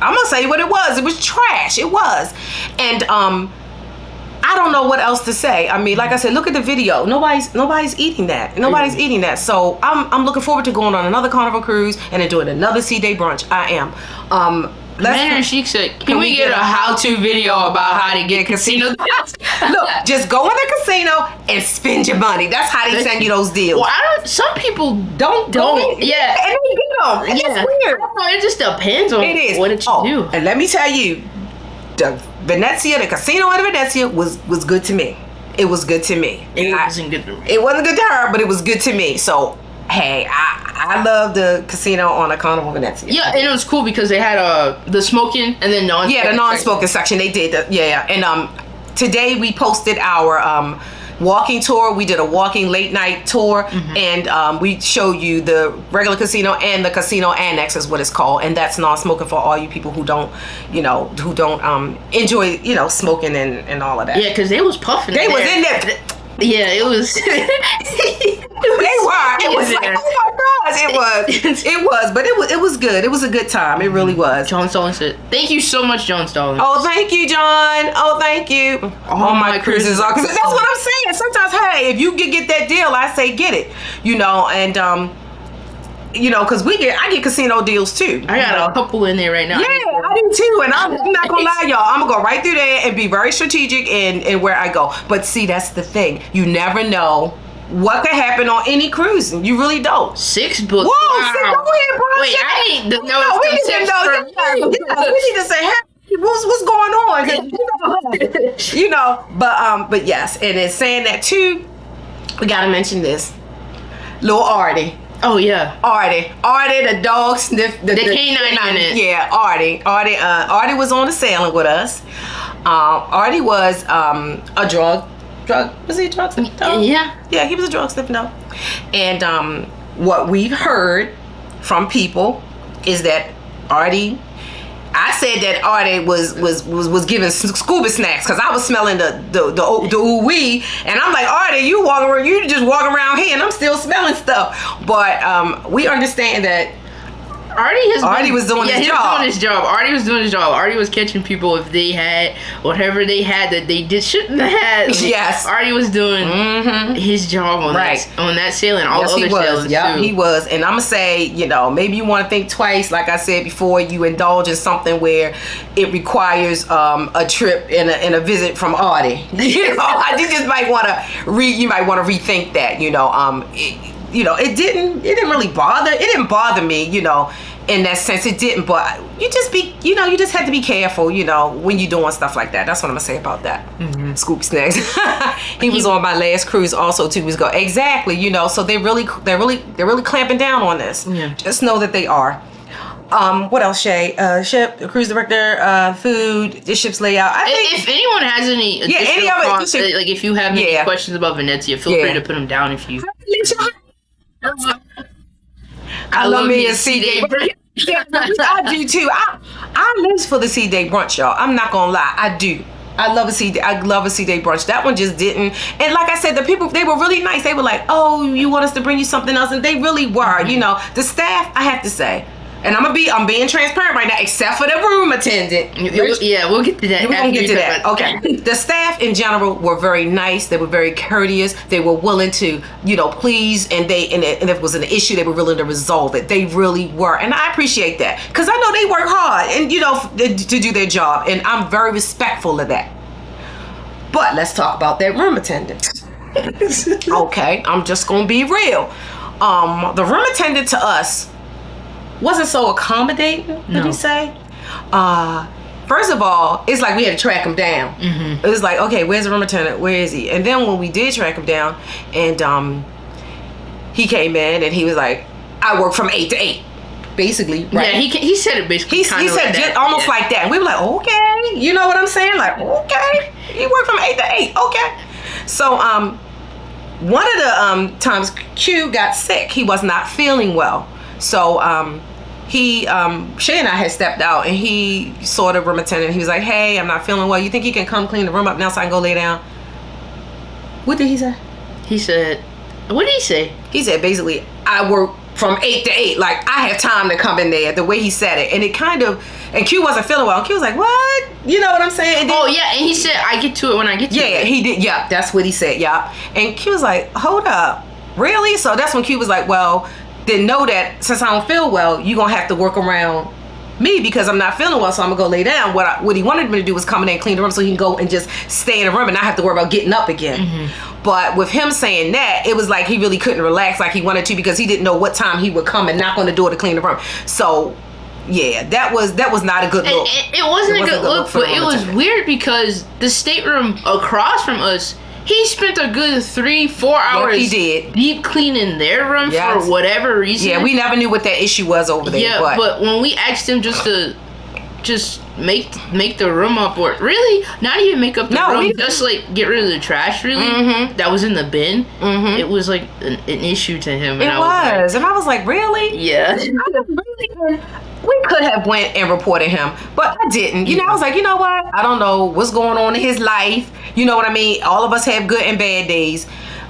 I'm gonna say what it was. It was trash. It was. And I don't know what else to say. I mean, like I said, look at the video. Nobody's eating that. Nobody's eating that. So I'm looking forward to going on another Carnival cruise and then doing another sea day brunch. I am. Mandarin Sheik said, can we get a how-to video about how to get casino deals? Look, just go in the casino and spend your money. That's how they send you those deals. Well, some people don't. Yeah. And they get them. And it's weird. It just depends on what it you do. And let me tell you, the casino in Venezia was good to me. It was good to me. It wasn't good to me. It wasn't good to her, but it was good to me. So, hey, I love the casino on a Carnival Venezia. Yeah, and it was cool because they had the smoking and then non-smoking. Yeah, the non-smoking section. They did that. Yeah. And today we posted our walking tour. We did a walking late night tour, and we show you the regular casino and the casino annex is what it's called, and that's non-smoking for all you people who don't, enjoy, smoking and all of that. Yeah, because they was puffing. They was in there. Yeah, it was. It was like, oh my gosh, it was, but it was good. It was a good time. It really was. John Stalling said, "Thank you so much, John Stalling." Oh, thank you, John. Oh, thank you. All my cruises are. Cause that's what I'm saying. Sometimes, hey, if you get that deal, I say get it. And because I get casino deals too. I got a couple in there right now. Yeah, I do too. And I'm not gonna lie, y'all. I'm gonna go right through there and be very strategic in where I go. But see, that's the thing. You never know what could happen on any cruise. You really don't. 6 books. Whoa, wow. 6, go ahead, bro. Wait, I need to know. No, we need to know. Yeah, we need to say, hey, what's going on? But yes, and in saying that too, we gotta mention this. Lil Artie. Oh yeah, Artie, the dog sniff, the canine unit. Yeah, Artie was on the sailing with us. Artie was a drug. Was he a drug sniffing dog? Yeah, he was a drug sniffing dog. And what we've heard from people is that Artie. I said that Artie was giving scuba snacks because I was smelling the ooh-wee, and I'm like, Artie, you just walking around here and I'm still smelling stuff. But we understand that Artie was doing his job. Artie was doing his job. Artie was catching people if they had whatever they had that they shouldn't have had. Yes. Artie was doing his job on that sailing. All other sailings too. He was. And I'm gonna say, maybe you want to think twice. Like I said before, you indulge in something where it requires a trip and a visit from Artie. You just might want to rethink that. It didn't really bother. It didn't bother me, in that sense. It didn't, but you just have to be careful, when you're doing stuff like that. That's what I'm gonna say about that. Scoop snacks. He was on my last cruise also 2 weeks ago. Exactly, so they're really clamping down on this. Yeah. Just know that they are. What else, Shay? Ship, cruise director, food, the ship's layout. I think if anyone has any additional costs, like if you have any questions about Venezia, feel free to put them down. If you. I love me a sea day brunch. I do too. I live for the sea day brunch, y'all. I'm not gonna lie, I do. I love a sea day brunch. That one just didn't. And like I said, the people, they were really nice. They were like, oh, you want us to bring you something else? And they really were. The staff, I have to say. And I'm being transparent right now, except for the room attendant. Yeah, we'll get to that. We're gonna get to that. Okay. The staff in general were very nice. They were very courteous. They were willing to, please, and if it was an issue, they were willing to resolve it. They really were, and I appreciate that because I know they work hard and to do their job, and I'm very respectful of that. But let's talk about that room attendant. Okay, I'm just gonna be real. The room attendant to us wasn't so accommodating, did you say? First of all, it's like we had to track him down. It was like, okay, where's the room attendant? Where is he? And then when we did track him down, and he came in and he was like, I work from 8 to 8. Basically, right? Yeah, he said it basically. He said like just almost like that. And we were like, okay, you know what I'm saying? Like, okay, you work from 8 to 8, okay. So, one of the times Q got sick, he was not feeling well. So, Shay and I had stepped out, and he saw the room attendant. He was like, hey, I'm not feeling well. You think you can come clean the room up now so I can go lay down? What did he say? He said, What did he say? He said basically, I work from 8 to 8. Like, I have time to come in there. The way he said it. And it kind of, and Q wasn't feeling well. Q was like, what? You know what I'm saying? And then, Oh, yeah. And he said, I get to it when I get to it. yeah, he did. Yeah, that's what he said. Yeah. And Q was like, hold up. Really? So that's when Q was like, well, then know that since I don't feel well, you're going to have to work around me because I'm not feeling well, so I'm gonna go lay down. What he wanted me to do was come in and clean the room so he can go and just stay in the room and not have to worry about getting up again. But with him saying that, it was like he really couldn't relax like he wanted to because he didn't know what time he would come and knock on the door to clean the room. So yeah, that was not a good look. It wasn't a good look, but it was weird because the stateroom across from us, he spent a good 3-4 hours he did. deep cleaning their room for whatever reason. Yeah, we never knew what that issue was over there. Yeah, but when we asked him just to make the room up, or really not even make up the room, just like get rid of the trash that was in the bin, it was like an issue to him. And I was like, really? Yeah. We could have went and reported him, but I didn't. You know, I was like, you know what? I don't know what's going on in his life. You know what I mean? All of us have good and bad days.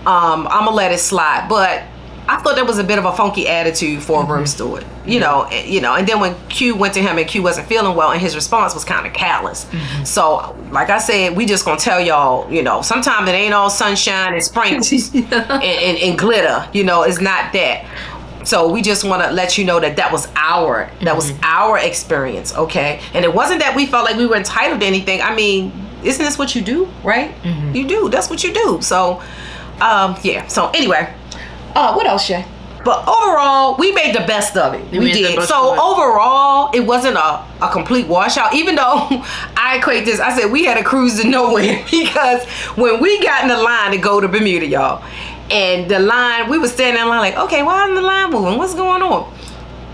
I'm gonna let it slide. But I thought that was a bit of a funky attitude for a room steward. You know. And then when Q went to him and Q wasn't feeling well, and his response was kind of callous. So, like I said, we just gonna tell y'all. You know, sometimes it ain't all sunshine and sprinkles and glitter. You know, it's not that. So we just want to let you know that was our experience, okay? And it wasn't that we felt like we were entitled to anything. I mean, isn't this what you do, right? You do. That's what you do. So, yeah. So anyway, what else, Shay? But overall, we made the best of it. We did. So overall, it wasn't a complete washout. Even though I equate this, I said we had a cruise to nowhere because when we got in the line to go to Bermuda, y'all. And the line, we were standing in line like, okay, why isn't the line moving? What's going on?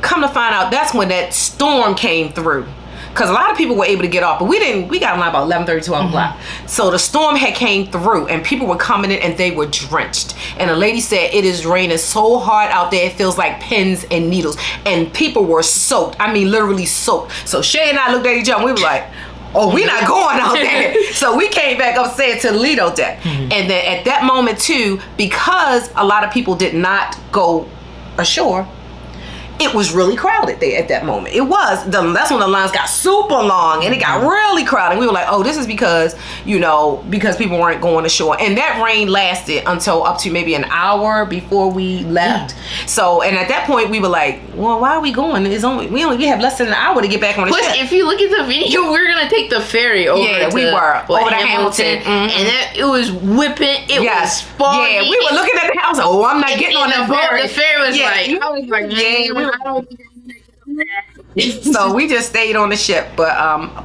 Come to find out, that's when that storm came through. Because a lot of people were able to get off, but we didn't. We got in line about 11:30, 12 o'clock. So the storm had came through, and people were coming in, and they were drenched. And a lady said, it is raining so hard out there, it feels like pins and needles. And people were soaked. I mean, literally soaked. So Shay and I looked at each other, and we were like, oh, we're not going out there. So we came back upstairs to the Lido deck. And then at that moment too, because a lot of people did not go ashore, it was really crowded there at that moment. It was. That's when the lines got super long and it got really crowded. We were like, oh, this is because, because people weren't going ashore. And that rain lasted until up to maybe an hour before we left. So, and at that point we were like, well, why are we going? We have less than an hour to get back on the ship. Plus, if you look at the video, we're going to take the ferry over we were. Over to Hamilton. And it was whipping. It was foggy. Yeah, we were looking at the house. Oh, I'm not getting on that ferry. The ferry was I was like, I don't think I'm gonna get on that. So we just stayed on the ship, but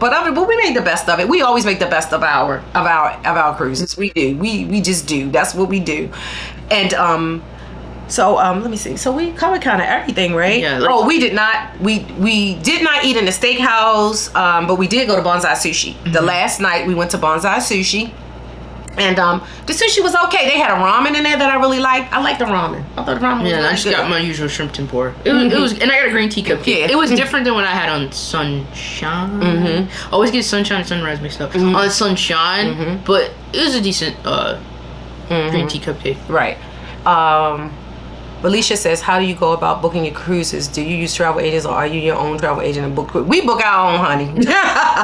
we made the best of it. We always make the best of our cruises. We do. We just do. That's what we do. And so let me see. So we covered kind of everything, right? Yeah. We did not. We did not eat in the steakhouse, but we did go to Bonsai Sushi. The last night we went to Bonsai Sushi. And the sushi was okay. They had a ramen in there that I really liked. I liked the ramen. I thought the ramen was really I just got my usual shrimp tempura. It was, and I got a green tea cup. Yeah. It was different than what I had on Sunshine. I always get Sunshine and Sunrise mixed up. On Sunshine, but it was a decent green tea cupcake. Right. Alicia says, how do you go about booking your cruises? Do you use travel agents or are you your own travel agent and book cruise? We book our own, honey.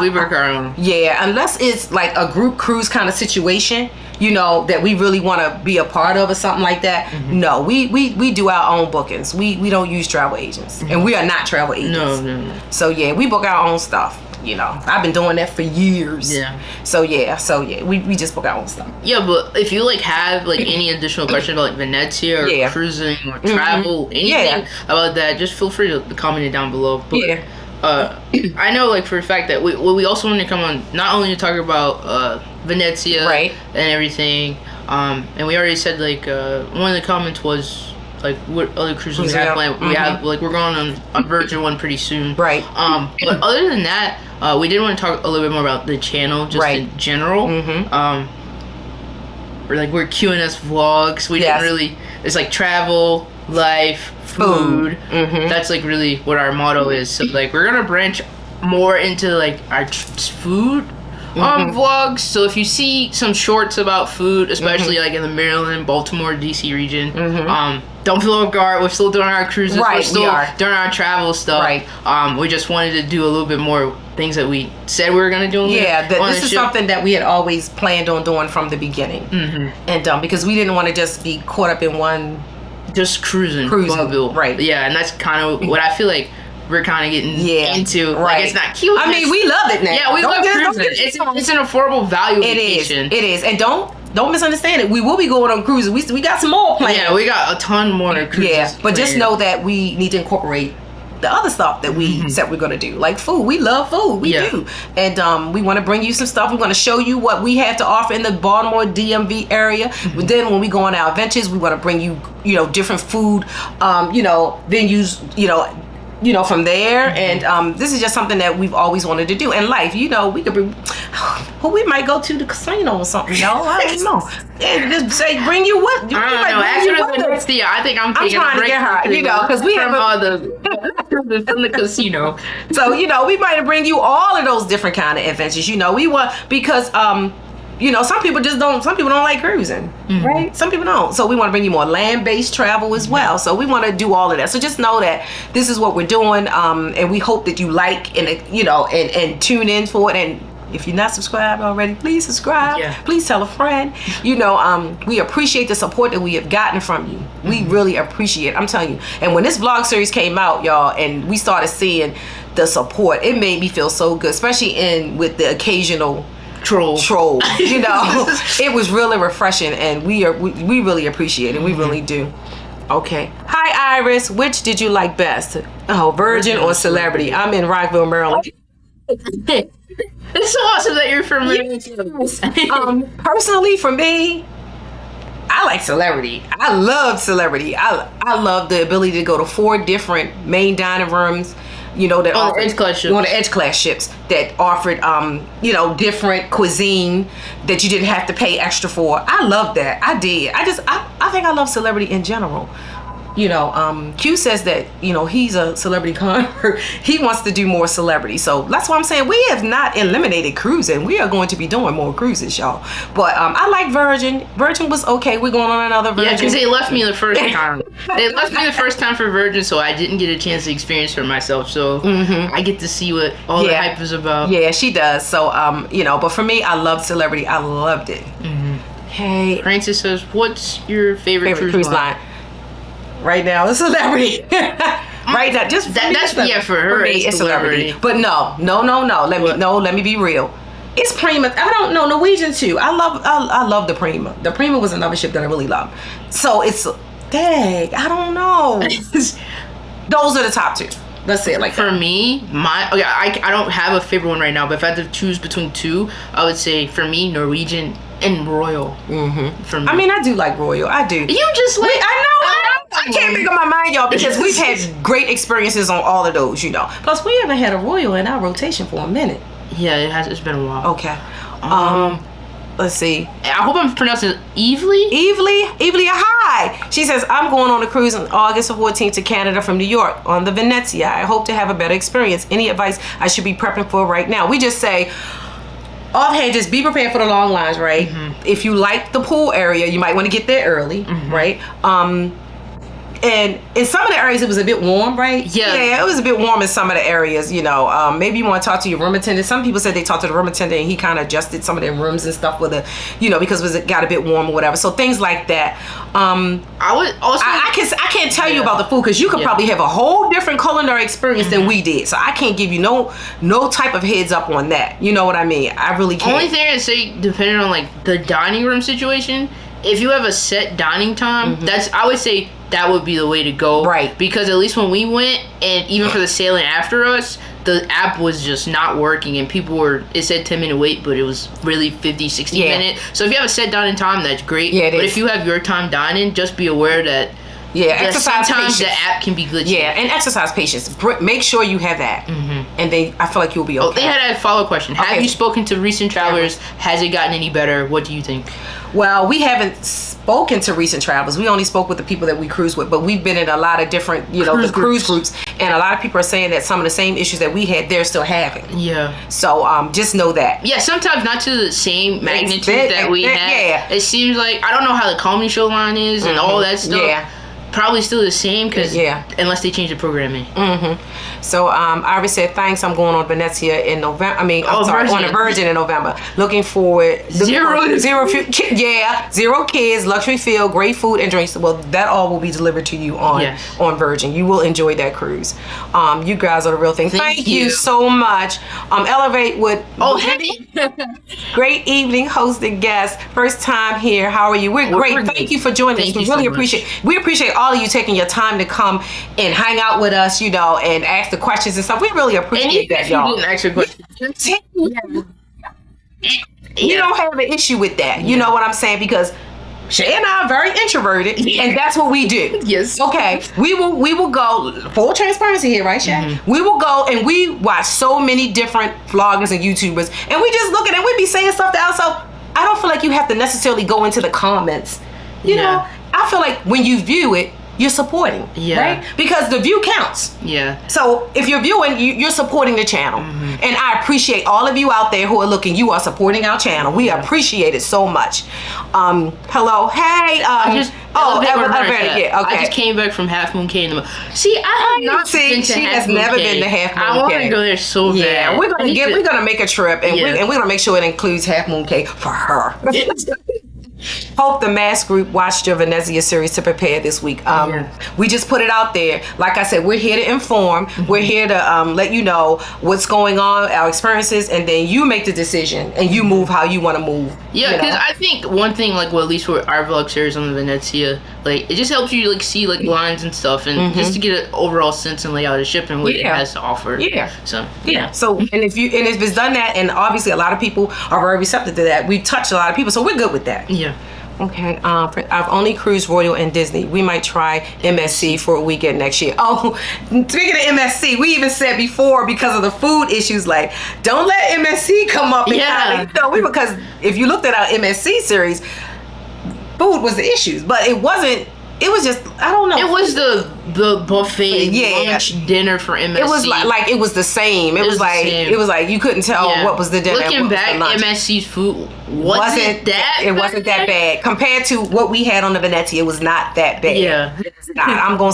We book our own. Yeah, unless it's like a group cruise kind of situation, that we really want to be a part of or something like that. No, we do our own bookings. We don't use travel agents. And we are not travel agents. No. So yeah, we book our own stuff. I've been doing that for years. Yeah. So we just book our own stuff. Yeah, but if you have any additional questions about Venezia or cruising or travel, anything about that, just feel free to comment it down below. But, I know for a fact that we also want to come on not only to talk about Venezia and everything, and we already said one of the comments was what other cruises we have planned. We have we're going on Virgin one pretty soon. Right. But other than that, we did want to talk a little bit more about the channel just in general. We're Q&S vlogs. We didn't really. It's travel, life, food. That's really what our motto is. So we're gonna branch more into our food vlogs. So if you see some shorts about food, especially like in the Maryland, Baltimore, DC region, don't feel off guard. We're still doing our cruises. Right, we're still we are. doing our travel stuff. Right. We just wanted to do a little bit more things that we said we were going to do. Yeah, this is something that we had always planned on doing from the beginning. And because we didn't want to just be caught up in one... Just cruising. Right. Yeah, and that's kind of what I feel like we're kind of getting into. Right. Like, it's not cute. I mean, we love it now. Yeah, we love cruising. It's an affordable value vacation. It is. And don't misunderstand it. We will be going on cruises. We got some more planned. Yeah, we got a ton more cruises. Yeah, but planned. just know that we need to incorporate the other stuff that we said we're going to do. Like food. We love food. We do. And we want to bring you some stuff. We want to show you what we have to offer in the Baltimore DMV area. But then when we go on our adventures, we want to bring you, different food, venues, from there. And this is just something that we've always wanted to do in life. We could bring, we might go to the casino or something. I don't know. And just say, bring you what? I don't know. After the next year, I think I'm trying to get her, because we have from the casino. So we might bring you all of those different kind of adventures. We want, because some people don't like cruising, right? Some people don't. So we want to bring you more land-based travel as well. So we want to do all of that. So just know that this is what we're doing, and we hope that you like and tune in for it. And if you're not subscribed already, please subscribe. Yeah. Please tell a friend. We appreciate the support that we have gotten from you. We really appreciate it. I'm telling you. And when this vlog series came out, y'all, and we started seeing the support, it made me feel so good, especially with the occasional troll. It was really refreshing, and we really appreciate it. We really do. Okay. Hi, Iris. Which did you like best? Oh, virgin or celebrity? I'm in Rockville, Maryland. It's so awesome that you're from Maryland. Personally, for me, I like celebrity. I love celebrity. I love the ability to go to 4 different main dining rooms. That on the edge class ships. On the edge class ships that offered, different cuisine that you didn't have to pay extra for. I love that. I did. I think I love celebrity in general. Q says that, he's a celebrity convert. He wants to do more celebrity. So that's why I'm saying we have not eliminated cruising. We are going to be doing more cruises, y'all. But I like Virgin. Virgin was okay. We're going on another Virgin. Yeah, because they left me the first time. They left me the first time for Virgin, so I didn't get a chance to experience for myself. So I get to see what all the hype is about. Yeah, she does. So, but for me, I loved celebrity. I loved it. Hey. Francis says, what's your favorite cruise line? Right now, it's celebrity. Right now, just for her, it's celebrity. But no. Let me be real. It's Prima. I don't know, Norwegian too. I love the Prima. The Prima was another ship that I really loved. So it's I don't know. Those are the top 2. Let's say it like that. For me, I don't have a favorite one right now, but if I had to choose between 2, I would say for me, Norwegian and Royal. For me. I mean, I do like Royal. I do. You just like... I can't make up my mind, y'all, because we've had great experiences on all of those, Plus, we haven't had a Royal in our rotation for a minute. Yeah, it has. It's been a while. Okay. Let's see. I hope I'm pronouncing it Evely. Evely, hi. She says, I'm going on a cruise on August 14th to Canada from New York on the Venezia. I hope to have a better experience. Any advice I should be prepping for right now? We just say, offhand, just be prepared for the long lines, right? If you like the pool area, you might want to get there early, right? And in some of the areas, it was a bit warm, right? Yeah, it was a bit warm in some of the areas, Maybe you want to talk to your room attendant. Some people said they talked to the room attendant and he kind of adjusted some of their rooms and stuff with because it got a bit warm or whatever. So things like that. I would also... I can't tell you about the food because you could probably have a whole different culinary experience than we did. So I can't give you no type of heads up on that. You know what I mean? I really can't. Only thing I'd say, depending on like the dining room situation, if you have a set dining time, I would say that would be the way to go. Right. Because at least when we went, and even for the sailing after us, the app was just not working, and it said 10-minute wait, but it was really 50, 60 minute. So if you have a set dining time, that's great. Yeah, but if you have your time dining, just be aware that exercise sometimes patience. The app can be glitchy. Yeah, and exercise patience. Make sure you have that, and then I feel like you'll be okay. Oh, they had a follow-up question. Have you spoken to recent travelers? Has it gotten any better? What do you think? Well, we haven't spoken to recent travelers. We only spoke with the people that we cruise with, but we've been in a lot of different, the cruise groups, and a lot of people are saying that some of the same issues that we had, they're still having. Yeah. So just know that. Yeah, sometimes not to the same magnitude that we had. Yeah. It seems like, I don't know how the comedy show line is and all that stuff. Yeah. Probably still the same, because unless they change the programming. So Iris said, thanks, I'm going on Venezia in November. on the Virgin in November. Looking forward. Zero kids, luxury feel, great food and drinks. Well, that all will be delivered to you on Virgin. You will enjoy that cruise. You guys are the real thing. Thank you so much. Elevate with great evening hosted guest. First time here. How are you? We're great. Thank you for joining us. We really appreciate all of you taking your time to come and hang out with us, and ask the questions and stuff. We really appreciate that, y'all. You didn't ask your questions. We don't have an issue with that. You know what I'm saying? Because Shay and I are very introverted, and that's what we do. Yes. Okay. We will go, full transparency here, right, Shay? We will go and we watch so many different vloggers and YouTubers, and we just look at it and we be saying stuff to ourselves. I don't feel like you have to necessarily go into the comments. You know, I feel like when you view it, you're supporting, right? Because the view counts. Yeah. So if you're viewing, you're supporting the channel. And I appreciate all of you out there who are looking. You are supporting our channel. We appreciate it so much. Hello. Hey. I just came back from Half Moon Cay. See, I have not been to Half Moon never Cay. been to Half Moon Cay. I want to go there so bad. Yeah, we're gonna make a trip, and we're gonna make sure it includes Half Moon Cay for her. Hope the Mass Group watched your Venezia series to prepare this week. We just put it out there. Like I said, we're here to inform. We're here to let you know what's going on, our experiences, and then you make the decision and you move how you want to move. Yeah, because I think one thing, at least for our vlog series on the Venezia, it just helps you see lines and stuff, and just to get an overall sense and layout of the ship and what it has to offer. So and if it's done that, and obviously a lot of people are very receptive to that. We've touched a lot of people, so we're good with that. Okay, I've only cruised Royal and Disney. We might try MSC for a weekend next year. Oh, speaking of MSC, we even said before, because of the food issues, don't let MSC come up. Because if you looked at our MSC series, food was the issues, but it wasn't. It was just, I don't know. It was the buffet lunch dinner for MSC. It was like it was the same. It was like you couldn't tell what was the dinner. Looking back, MSC's food wasn't that bad compared to what we had on the Venezia. It was not that bad. Yeah, it's not.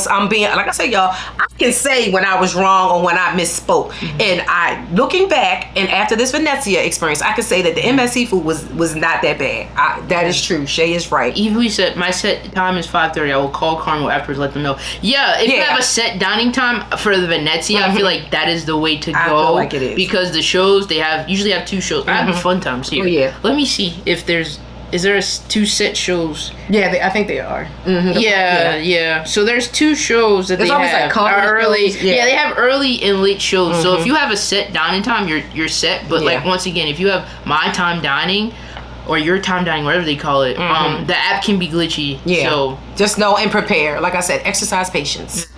I'm being, like I said, y'all. I can say when I was wrong or when I misspoke. And looking back and after this Venezia experience, I can say that the MSC food was not that bad. That is true. Shay is right. Even we said my set time is 5:30. I will call Carmel afterwards, let them know. If you have a set dining time for the Venezia, I feel like that is the way to go. I feel like it is. Because the shows, usually have 2 shows. I have fun times here. Let me see if is there 2 set shows? Yeah, I think they are. So there's 2 shows that they have. Early. They have early and late shows. So if you have a set dining time, you're set. But once again, if you have my time dining, or your time dining, whatever they call it, the app can be glitchy. So just know and prepare. Like I said, exercise patience.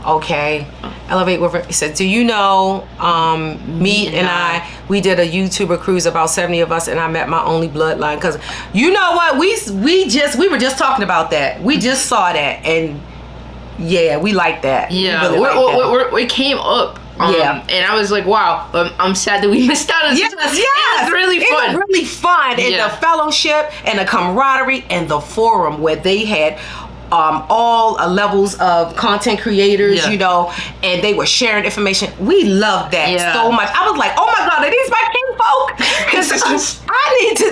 Okay. Elevate with it said, do you know me and I, we did a YouTuber cruise, about 70 of us, and I met my only bloodline. Because you know what, we were just talking about that. We just saw that, and we like that. It came up. And I was like, wow, I'm sad that we missed out on this. It was really fun. It was really fun. And the fellowship and the camaraderie and the forum where they had all levels of content creators, and they were sharing information. We loved that so much. I was like, oh my God, are these my kinfolk? Because I need to,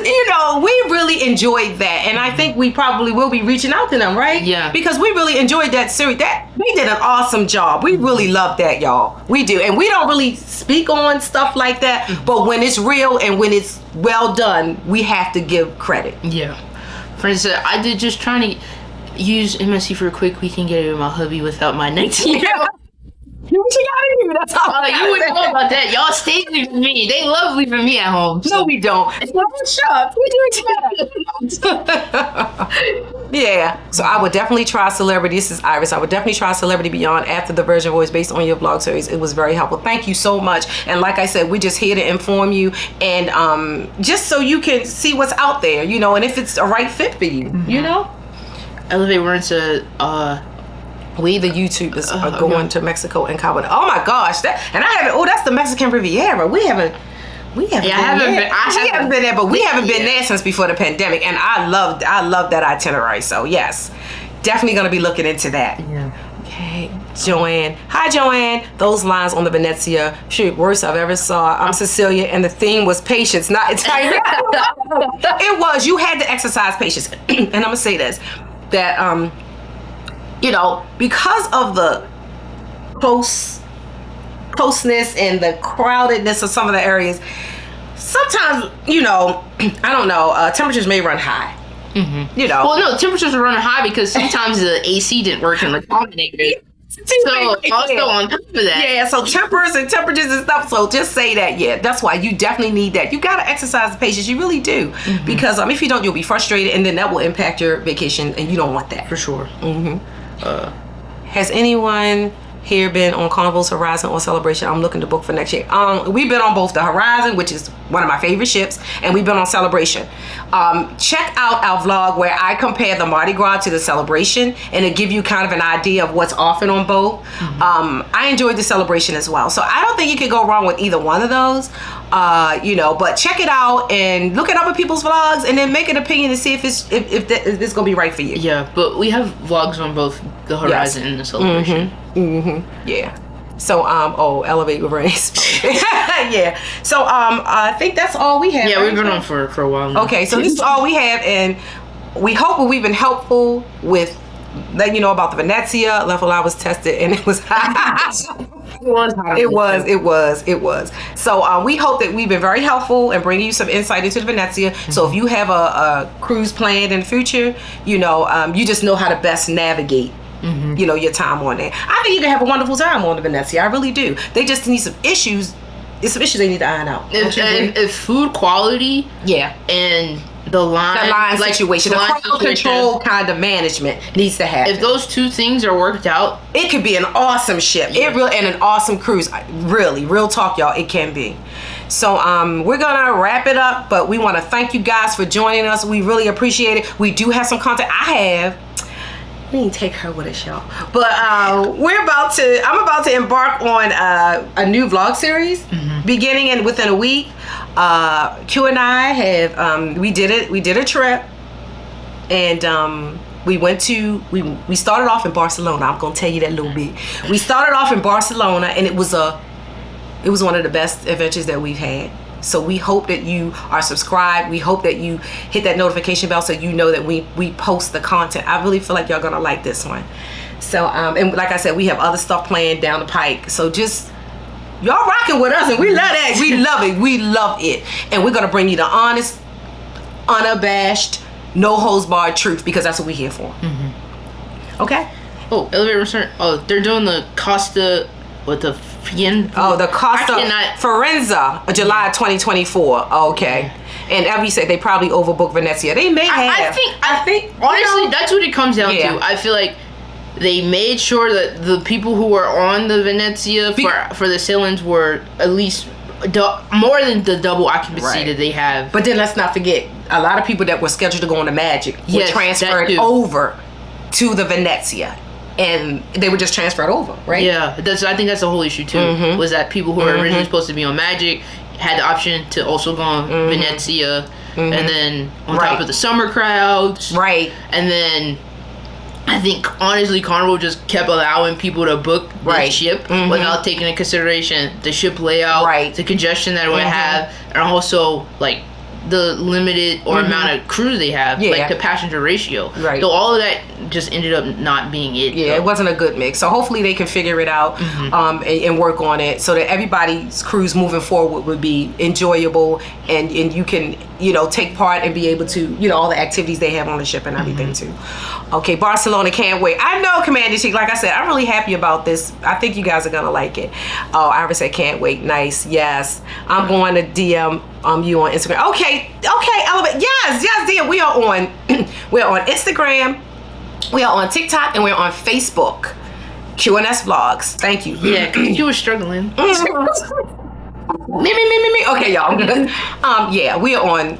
we really enjoyed that. And I think we probably will be reaching out to them, right? Yeah. Because we really enjoyed that series. They did an awesome job. We really love that, y'all. We do. And we don't really speak on stuff like that, but when it's real and when it's well done, we have to give credit. Yeah. For instance, I did just trying to use MSC for a quick weekend getaway with my hubby without my 19-year-old. do what you gotta do. That's all. You wouldn't know about that. Y'all stay leaving me. They love leaving me at home. No, we don't. Shut up. We do it together. Yeah. So I would definitely try Celebrity. This is Iris. I would definitely try Celebrity Beyond after the Virgin Voice based on your vlog series. It was very helpful. Thank you so much. And like I said, we're just here to inform you and just so you can see what's out there, you know, and if it's a right fit for you, you know. Elevate, we're into we the YouTubers are going to Mexico and Cabo. Oh my gosh, that and I haven't. Oh, that's the Mexican Riviera. We haven't. Yeah, I haven't been there, but we haven't been there since before the pandemic, and I love that itinerary. So yes, definitely gonna be looking into that. Yeah. Okay, Joanne. Hi, Joanne. Those lines on the Venezia, shoot, worst I've ever saw. I'm Cecilia, and the theme was patience, not Italian. It was. You had to exercise patience, and I'm gonna say this. That you know, because of the closeness and the crowdedness of some of the areas, sometimes, you know, I don't know, temperatures may run high. You know, well, no, temperatures are running high because sometimes the AC didn't work in the accommodator. So also on top of that, so temperatures and stuff. So just say that, that's why you definitely need that. You gotta exercise the patience, you really do, because if you don't, you'll be frustrated, and then that will impact your vacation, and you don't want that for sure. Has anyone here been on Carnival's Horizon or Celebration? I'm looking to book for next year. We've been on both the Horizon, which is one of my favorite ships, and we've been on Celebration. Check out our vlog where I compare the Mardi Gras to the Celebration, and it give you kind of an idea of what's offered on both. I enjoyed the Celebration as well, so I don't think you could go wrong with either one of those. You know, but check it out and look at other people's vlogs, and then make an opinion to see if it's gonna be right for you. Yeah, but we have vlogs on both the Horizon and the Celebration. Yeah. So Elevate with Race. Yeah. So I think that's all we have. Yeah, we've been on for a while now. Okay, so this is all we have, and we hope we've been helpful with letting you know about the Venezia. Level I was tested, and it was It was. So we hope that we've been very helpful and bringing you some insight into the Venezia. So if you have a cruise planned in the future, you know, you just know how to best navigate. You know, your time on there. I think you can have a wonderful time on the Venezia. I really do. They just need some issues. There's some issues they need to iron out. If food quality, and the line situation, the crowd control kind of management needs to happen. If those two things are worked out, it could be an awesome ship. And an awesome cruise. Really, real talk, y'all. It can be. So we're gonna wrap it up, but we want to thank you guys for joining us. We really appreciate it. We do have some content. We didn't take her with us, y'all. But I'm about to embark on a new vlog series beginning within a week. Q and I have we did a trip, and we started off in Barcelona. I'm gonna tell you that a little bit. We started off in Barcelona, and it was one of the best adventures that we've had. So we hope that you are subscribed. We hope that you hit that notification bell so you know that we post the content. I really feel like y'all gonna like this one. So and like I said, we have other stuff planned down the pike. So just y'all rocking with us, and we love that. We love it. We love it. And we're gonna bring you the honest, unabashed, no holds barred truth, because that's what we're here for. Okay. Oh, elevator return. Oh, they're doing the Costa with the the Costa Forenza, July 2024. Okay. And Evie said they probably overbooked Venezia. They may have. I think honestly, that's what it comes down to. I feel like they made sure that the people who were on the Venezia for the sailings were at least more than the double occupancy that they have. But then let's not forget, a lot of people that were scheduled to go on the Magic were transferred over to the Venezia. And they were just transferred over, right? Yeah, I think that's the whole issue too. Was that people who were originally supposed to be on Magic had the option to also go on Venezia, and then on top of the summer crowds, and then I think honestly Carnival just kept allowing people to book the ship without taking into consideration the ship layout, the congestion that it would have, and also like the limited or amount of crew they have, like the passenger ratio. Right. So all of that just ended up not being it. Yeah, it wasn't a good mix. So hopefully they can figure it out and work on it so that everybody's cruise moving forward would be enjoyable and you can, you know, take part and be able to, you know, all the activities they have on the ship and everything too. Okay, Barcelona, can't wait. I know, Commander Chic, like I said, I'm really happy about this. I think you guys are gonna like it. Oh, Iris said can't wait. Nice. Yes. I'm going to DM you on Instagram. Okay, Elevate. Yes, DM. We are on we're on Instagram, we are on TikTok, and we're on Facebook. QNS Vlogs. Thank you. Yeah, because you were struggling. Me. Okay, y'all. I'm good. Yeah, we are on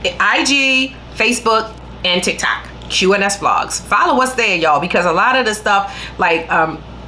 IG, Facebook, and TikTok. QNS Vlogs. Follow us there, y'all, because a lot of the stuff, like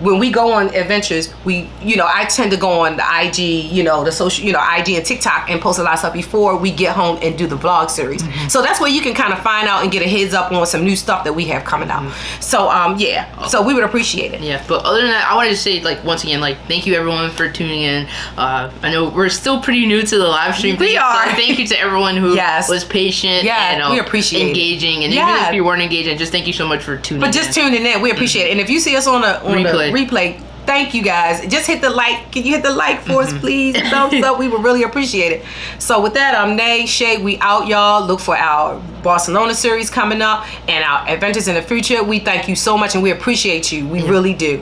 when we go on adventures, we, you know, I tend to go on the IG, you know, the social, you know, IG and TikTok and post a lot of stuff before we get home and do the vlog series. So that's where you can kind of find out and get a heads up on some new stuff that we have coming out. So yeah, so we would appreciate it. Yeah, but other than that, I wanted to say, like, once again, like, thank you everyone for tuning in. I know we're still pretty new to the live stream. We are. So thank you to everyone who was patient and we appreciate engaging. And even if you weren't engaging, just thank you so much for tuning in. But just tuning in, we appreciate it. And if you see us on the replay, thank you guys. Just hit the like. Can you hit the like for us, please? Thumbs up. We would really appreciate it. So with that, I'm Nay, Shay. We out, y'all. Look for our Barcelona series coming up and our adventures in the future. We thank you so much and we appreciate you. We really do.